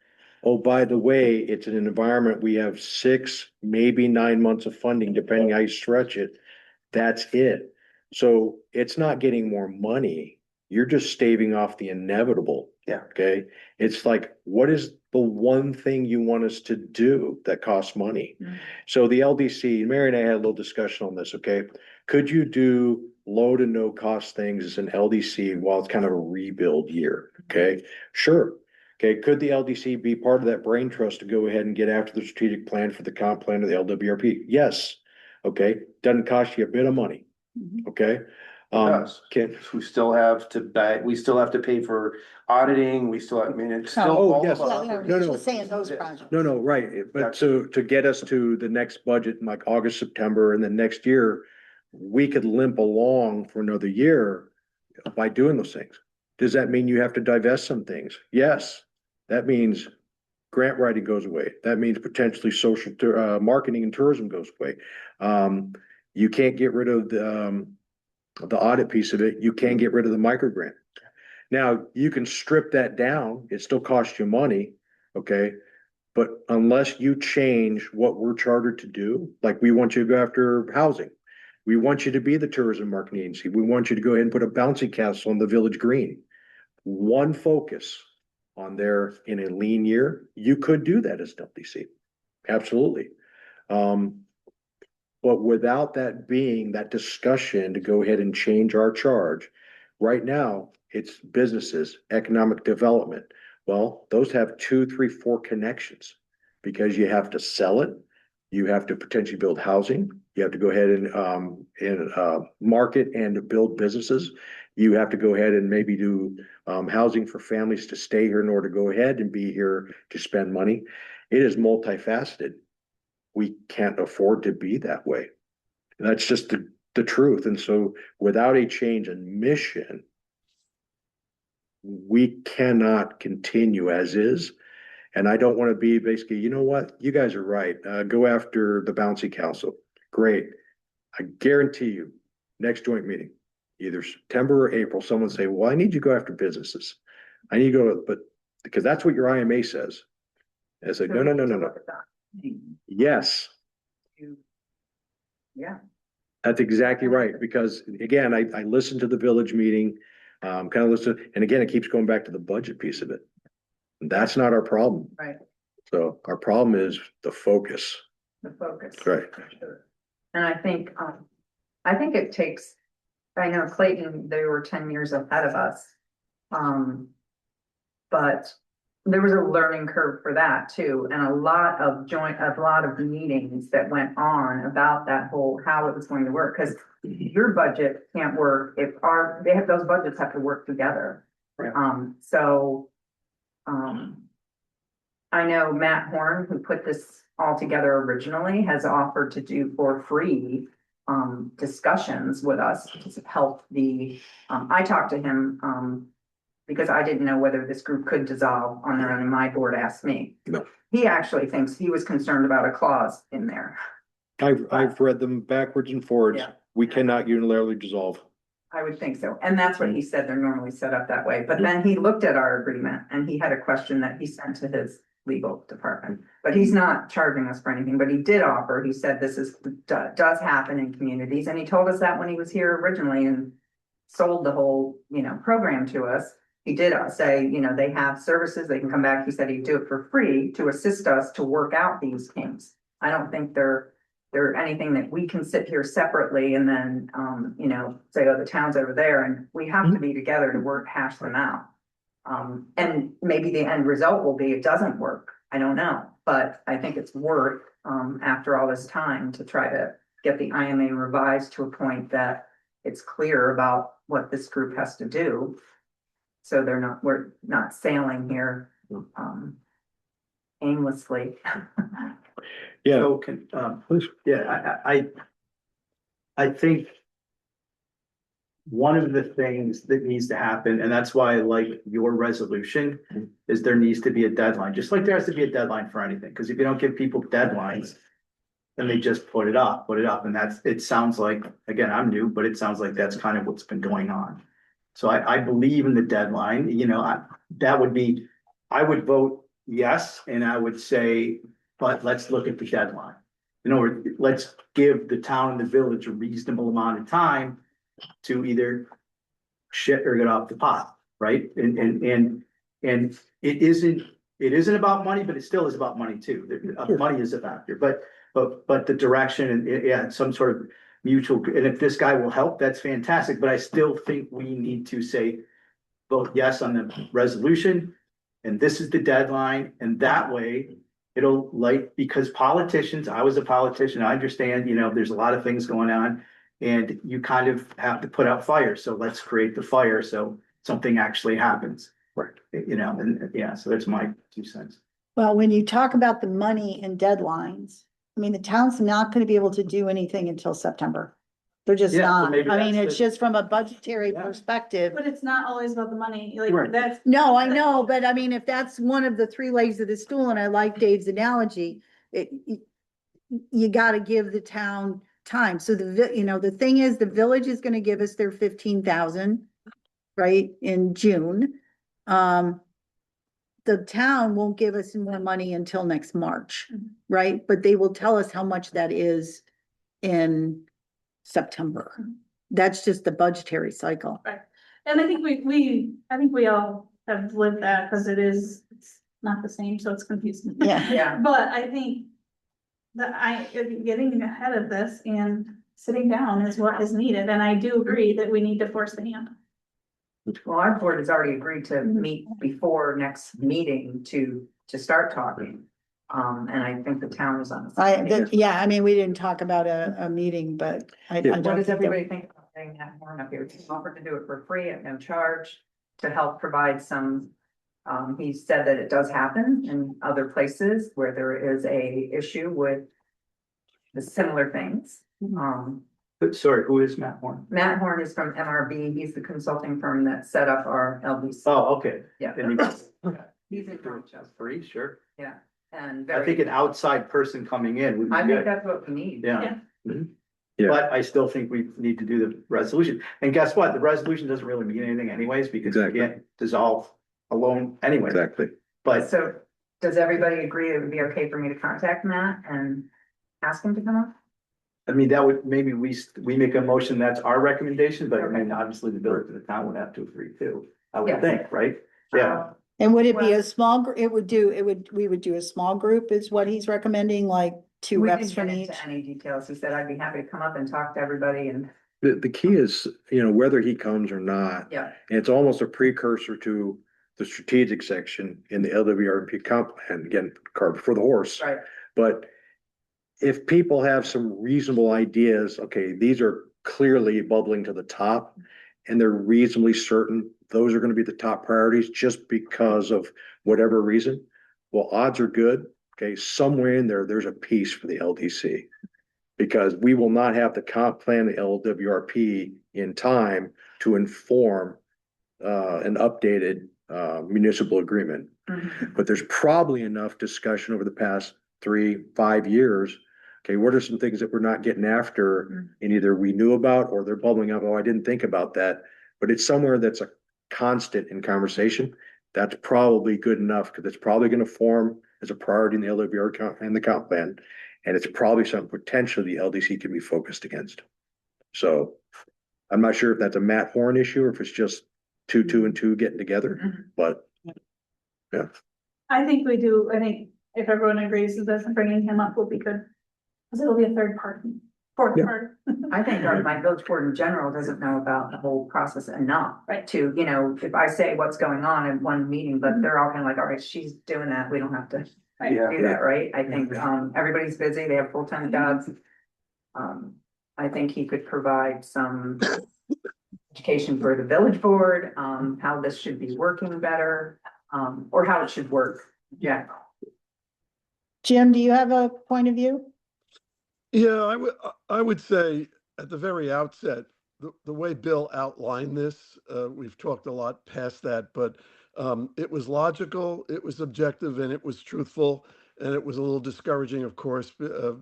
Oh, by the way, it's an environment, we have 6, maybe 9 months of funding, depending how you stretch it. That's it. So it's not getting more money. You're just staving off the inevitable. Yeah. Okay. It's like, what is the one thing you want us to do that costs money? So the LDC, Mary and I had a little discussion on this. Okay. Could you do low to no cost things as an LDC while it's kind of a rebuild year? Okay. Sure. Okay. Could the LDC be part of that brain trust to go ahead and get after the strategic plan for the comp plan of the LWRP? Yes. Okay. Doesn't cost you a bit of money. Okay. We still have to buy, we still have to pay for auditing, we still, I mean, it's still. Oh, all yes. of Yeah, our- yeah, No, no. just saying those projects. No, right. But so to get us to the next budget in like August, September, and then next year, we could limp along for another year by doing those things. Does that mean you have to divest some things? Yes. That means grant writing goes away. That means potentially social marketing and tourism goes away. You can't get rid of the audit piece of it. You can't get rid of the micro grant. Now, you can strip that down. It still costs you money. Okay. But unless you change what we're chartered to do, like we want you to go after housing. We want you to be the tourism marketing agency. We want you to go ahead and put a bouncy castle on the village green. One focus on there in a lean year, you could do that as WDC. Absolutely. But without that being that discussion to go ahead and change our charge, right now, it's businesses, economic development. Well, those have 2, 3, 4 connections because you have to sell it. You have to potentially build housing. You have to go ahead and market and build businesses. You have to go ahead and maybe do housing for families to stay here in order to go ahead and be here to spend money. It is multifaceted. We can't afford to be that way. That's just the truth. And so without a change in mission, we cannot continue as is. And I don't want to be basically, you know what, you guys are right. Go after the bouncy council. Great. I guarantee you, next joint meeting, either September or April, someone say, well, I need you to go after businesses. I need to go, but because that's what your IMA says. I said, no. Yes. Yeah. That's exactly right. Because again, I listened to the village meeting, kind of listen, and again, it keeps going back to the budget piece of it. That's not our problem. Right. So our problem is the focus. The focus. Right. And I think it takes, I know Clayton, they were 10 years ahead of us. But there was a learning curve for that too, and a lot of meetings that went on about that whole, how it was going to work, because your budget can't work if those budgets have to work together. Right. I know Matt Horn, who put this all together originally, has offered to do for free discussions with us to help I talked to him because I didn't know whether this group could dissolve on their own, and my board asked me. No. He actually thinks, he was concerned about a clause in there. I've read them backwards and forwards. Yeah. We cannot unilaterally dissolve. I would think so, and that's what he said, they're normally set up that way, but then he looked at our agreement and he had a question that he sent to his legal department. But he's not charging us for anything, but he did offer, he said this does happen in communities, and he told us that when he was here originally and sold the whole, program to us. He did say, they have services, they can come back. He said he'd do it for free to assist us to work out these kinks. I don't think they're anything that we can sit here separately and then, say, oh, the town's over there, and we have to be together to hash them out. And maybe the end result will be it doesn't work. I don't know, but I think it's worth, after all this time, to try to get the IMA revised to a point that it's clear about what this group has to do. So we're not sailing here, aimlessly. Yeah. So Please. yeah, I think one of the things that needs to happen, and that's why I like your resolution, is there needs to be a deadline, just like there has to be a deadline for anything. Because if you don't give people deadlines, then they just put it up. And it sounds like, again, I'm new, but it sounds like that's kind of what's been going on. So I believe in the deadline, I would vote yes, and I would say, but let's look at the deadline. Let's give the town and the village a reasonable amount of time to either shit or get off the pot, right? And it isn't about money, but it still is about money too. Money is a factor, but the direction and some sort of mutual, and if this guy will help, that's fantastic, but I still think we need to say, vote yes on the resolution, and this is the deadline, and that way it'll because politicians, I was a politician, I understand, there's a lot of things going on, and you kind of have to put out fires, so let's create the fire so something actually happens. Right. And yeah, so that's my 2 cents. Well, when you talk about the money and deadlines, the town's not gonna be able to do anything until September. They're just Yeah, so not. maybe It's just from a budgetary Yeah. perspective. But it's not always about the money, Right. that's. No, I know, but if that's one of the 3 legs of the stool, and I like Dave's analogy, you gotta give the town time. So the thing is, the village is gonna give us their 15,000, right, in June. The town won't give us more money until next March, right? But they will tell us how much that is in September. That's just the budgetary cycle. And I think I think we all have lived that, because it's not the same, so it's confusing. Yeah. Yeah. But I think that getting ahead of this and sitting down is what is needed, and I do agree that we need to force the hand. Well, our board has already agreed to meet before next meeting to start talking. And I think the town is on. the same page. Yeah, I mean, we didn't talk about a meeting, but I Yeah. don't What does think that- everybody think about getting that horn up here? He's offered to do it for free at no charge to help provide some. He said that it does happen in other places where there is a issue with the similar things. But sorry, who is Matt Horn? Matt Horn is from MRB. He's the consulting firm that set up our LDC. Oh, okay. Yeah. And He's in Rochester. free, sure. Yeah, and I think an outside person coming in would be I think good. that's what we need. Yeah. Yeah. But I still think we need to do the resolution. And guess what? The resolution doesn't really mean anything anyways, because you Exactly. can't dissolve alone anyway. Exactly. But So does everybody agree it would be okay for me to contact Matt and ask him to come up? I mean, that would, maybe we make a motion, that's our recommendation, but I mean, obviously the village of the town would have to agree too. I Yeah. would think, right? Yeah. And would it be Well- a small, we would do a small group is what he's recommending, like two We reps didn't from get each? into any details. He said I'd be happy to come up and talk to everybody and, The key is, whether he comes or not, yeah, and it's almost a precursor to the strategic section in the LWRP comp plan, again, cart before the horse. right. But if people have some reasonable ideas, okay, these are clearly bubbling to the top, and they're reasonably certain those are gonna be the top priorities just because of whatever reason, well, odds are good, okay, somewhere in there, there's a piece for the LDC. Because we will not have the comp plan, the LWRP in time to inform an updated municipal agreement. Mhm. But there's probably enough discussion over the past 3-5 years. Okay, what are some things that we're not getting after and either we knew about or they're bubbling up, oh, I didn't think about that. But it's somewhere that's a constant in conversation. That's probably good enough because it's probably going to form as a priority in the LWR and the comp plan. And it's probably something potentially the LDC can be focused against. So I'm not sure if that's a Matt Horn issue or if it's just two and two getting together, Mhm. but yeah. I think we do, I think if everyone agrees with this, bringing him up will be good. Cause it'll be a fourth Yeah. party. I think my village board in general doesn't know about the whole process enough. Right. To, if I say what's going on in one meeting, but they're all kind of like, all right, she's doing that, we don't have to Yeah. do that, right? I think, everybody's busy, they have full-time jobs. I think he could provide some education for the village board, how this should be working better, or how it should work. Yeah. Jim, do you have a point of view? Yeah, I would say at the very outset, the way Bill outlined this, we've talked a lot past that, but it was logical, it was objective, and it was truthful, and it was a little discouraging, of course,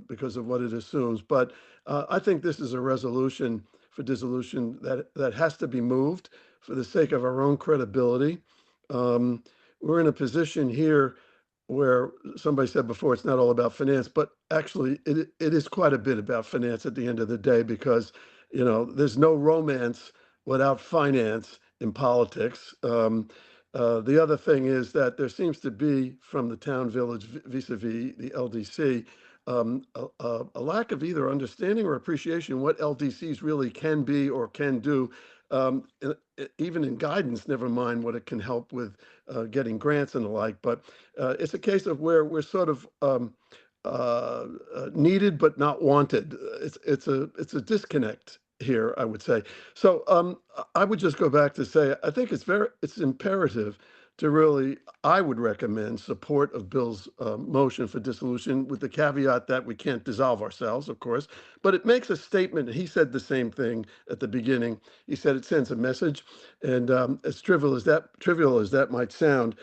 because of what it assumes. But I think this is a resolution for dissolution that has to be moved for the sake of our own credibility. We're in a position here where somebody said before, it's not all about finance, but actually it is quite a bit about finance at the end of the day, because, there's no romance without finance in politics. The other thing is that there seems to be from the town village vis-a-vis the LDC, a lack of either understanding or appreciation what LDCs really can be or can do. Even in guidance, never mind what it can help with getting grants and the like. But it's a case of where we're sort of needed but not wanted. It's a disconnect here, I would say. So I would just go back to say I think it's imperative to really, I would recommend support of Bill's motion for dissolution, with the caveat that we can't dissolve ourselves, of course, but it makes a statement. He said the same thing at the beginning. He said it sends a message, and as trivial as that might sound,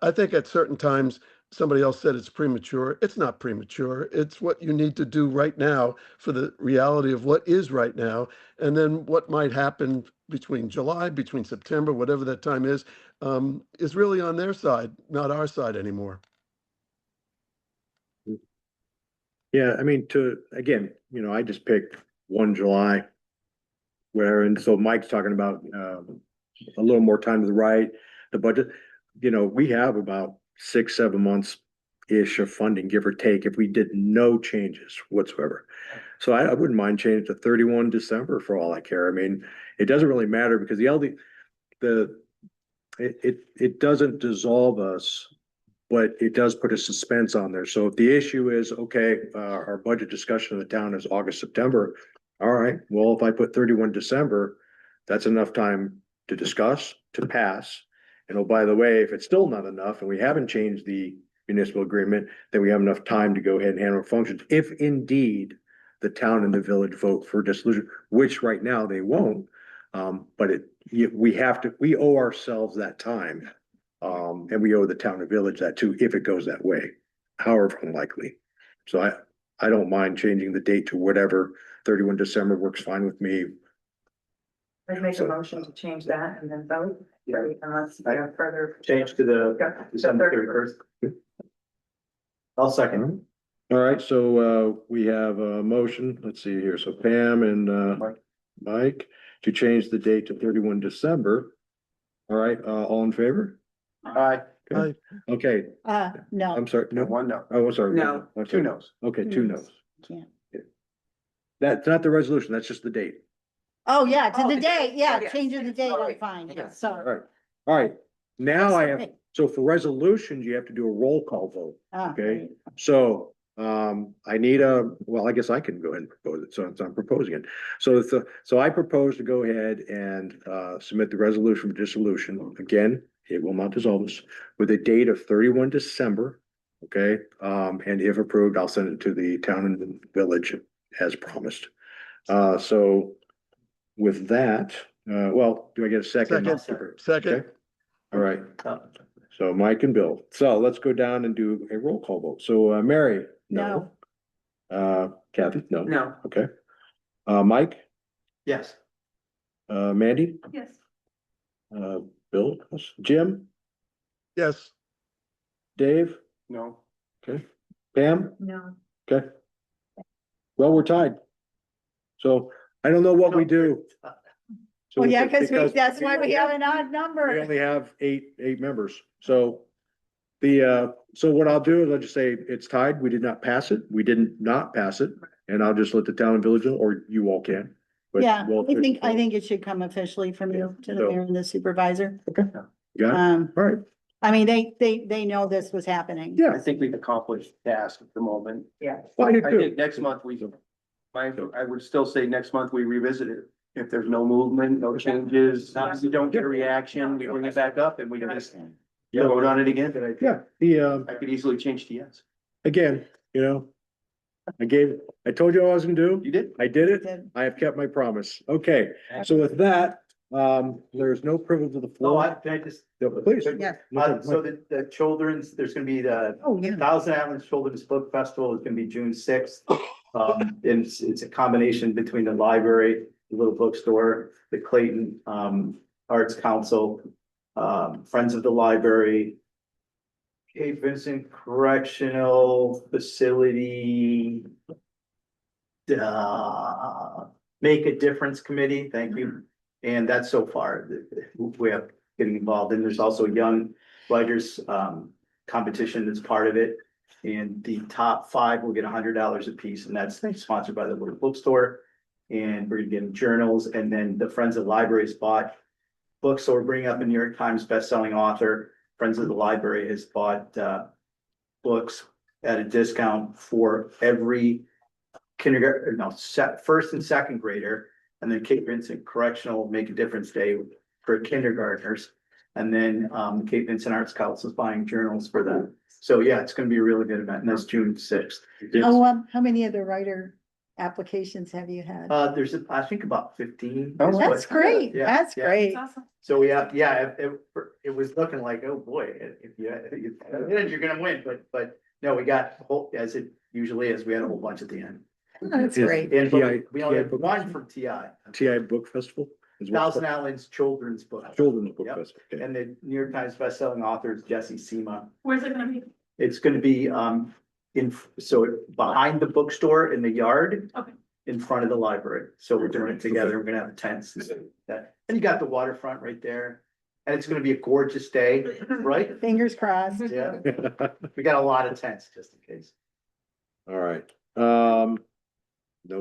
I think at certain times, somebody else said it's premature. It's not premature. It's what you need to do right now for the reality of what is right now, and then what might happen between July, between September, whatever that time is really on their side, not our side anymore. Yeah, I mean, again, I just picked July. Where, and so Mike's talking about, a little more time to the right, the budget, we have about 6, 7 months-ish of funding, give or take, if we did no changes whatsoever. So I wouldn't mind changing to 31 December for all I care. I mean, it doesn't really matter because it doesn't dissolve us, but it does put a suspense on there. So if the issue is, okay, our budget discussion in the town is August, September, all right, well, if I put 31 December, that's enough time to discuss, to pass. And oh, by the way, if it's still not enough and we haven't changed the municipal agreement, then we have enough time to go ahead and handle functions. If indeed the town and the village vote for dissolution, which right now they won't. But we owe ourselves that time. And we owe the town and village that too, if it goes that way, however unlikely. So I don't mind changing the date to whatever. 31 December works fine with me. I'd make a motion to change that and then vote, unless I have further. Change to the Yeah, December the 31st. I'll second. All right, so we have a motion. Let's see here. So Pam and Mike to change the date to 31 December. All right, all in favor? Aye. Aye. Okay, No, I'm sorry. No, One no. oh, sorry. No. I'm Two sorry. no's. Okay, two no's. can't. That's not the resolution. That's just the date. Oh, yeah, to Oh, the the date, date, yeah, yes. change of the date, I'm Sorry. fine, yeah, Yes. All sorry. right, all right. Now I have, Okay. so for resolutions, you have to do a roll call vote. Ah, Okay. So, I need well, I guess I can go ahead and propose it, so I'm proposing it. So I propose to go ahead and, submit the resolution for dissolution. Again, it will not dissolve us, with a date of 31 December. Okay, and if approved, I'll send it to the town and village as promised. So with that, well, do I get a second? Second. Okay. All right. So Mike and Bill. So let's go down and do a roll call vote. So, Mary? No. Kathy? No. No. Okay. Mike? Yes. Mandy? Yes. Bill? Yes. Jim? Yes. Dave? No. Okay. Pam? No. Okay. Well, we're tied. So I don't know what we do. So Well, yeah, because that's why we only have an odd We number. only have eight members. So so what I'll do is I'll just say it's tied. We did not pass it. We didn't not pass it. And I'll just let the town and village know, or you all can. But Yeah, we'll- I think it should come officially from you to the So- mayor and the supervisor. Okay. Got it? All right. I mean, they know this was happening. Yeah. I think we've accomplished the task at the moment. Yeah. Well, I do I too. think next month I would still say next month we revisit it. If there's no movement, no changes, we don't get a reaction, we bring it back up and we can just vote on it again. Yeah, I could easily change to yes. again, I told you what I was gonna do. You did? I did it. Did. I have kept my promise. Okay, so with that, there's no privilege of the Oh, floor. can I just, Yeah, Please. Yeah. so the children's, there's gonna be the Oh, yeah. Thousand Islands Children's Book Festival is gonna be June 6th. And it's a combination between the library, the little bookstore, the Clayton Arts Council, Friends of the Library, Cape Vincent Correctional Facility, Make a Difference Committee, thank you. And that's so far, we have getting involved, and there's also Young Writers competition that's part of it. And the top 5 will get $100 a piece, and that's sponsored by the little bookstore. And we're gonna get journals, and then the Friends of the Libraries bought books, so we're bringing up a New York Times bestselling author. Friends of the Library has bought books at a discount for every kindergarten, no, first and second grader. And then Cape Vincent Correctional Make a Difference Day for kindergartners. And then Cape Vincent Arts Council is buying journals for them. So yeah, it's gonna be a really good event, and that's June 6th. How many other writer applications have you had? There's, I think about 15. Oh, That's great, Yeah, that's yeah. great. Awesome. So we have, it was looking like, oh boy, if you're gonna win, but no, we got, as it usually is, we had a whole bunch at the end. That's Is- great. And TI we only had book one festival? from TI, TI Book Festival? is what- Thousand Islands Children's Book. Children's Book Yep. Festival. Okay. And the New York Times bestselling author is Jesse Sema. Where's it gonna be? It's gonna be behind the bookstore in the yard. Okay. in front of the library. So we're doing it together. We're gonna have the tents. And you got the waterfront right there. And it's gonna be a gorgeous day, right? Fingers crossed. Yeah, we got a lot of tents just in case. All right, no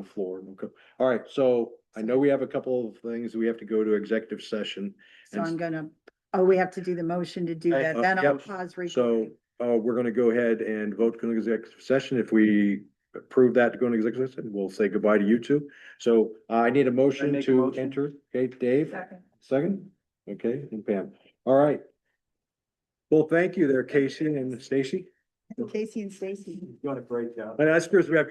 floor, no all right, so I know we have a couple of things, we have to go to executive session. So I'm gonna, oh, we have to do the motion to do that. Then I'll Yep. pause So, recording. we're gonna go ahead and vote to go into executive session. If we approve that to go into executive session, we'll say goodbye to you two. So I need a motion make a to motion? enter. Okay, Dave, Second. second? Okay, and Pam. All right. Well, thank you there, Casey and Stacy. Casey and Stacy. Doing a great job. And that's because we have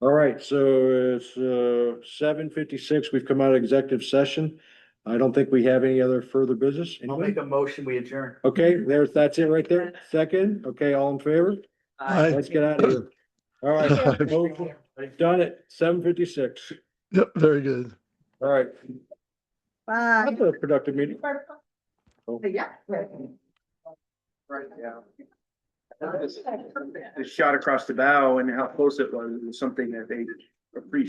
All right, so it's 7:56. We've come out of executive session. I don't think we have any other further business. I'll Anybody? make a motion, we adjourn. Okay, that's it right there. Second, okay, all in favor? Aye. Let's get out of here. All right, motion done at 7:56. Yep, very good. All right, Bye. that's a productive meeting. Yeah. Right, yeah. The shot across the bow and how close it was something that they appreciate.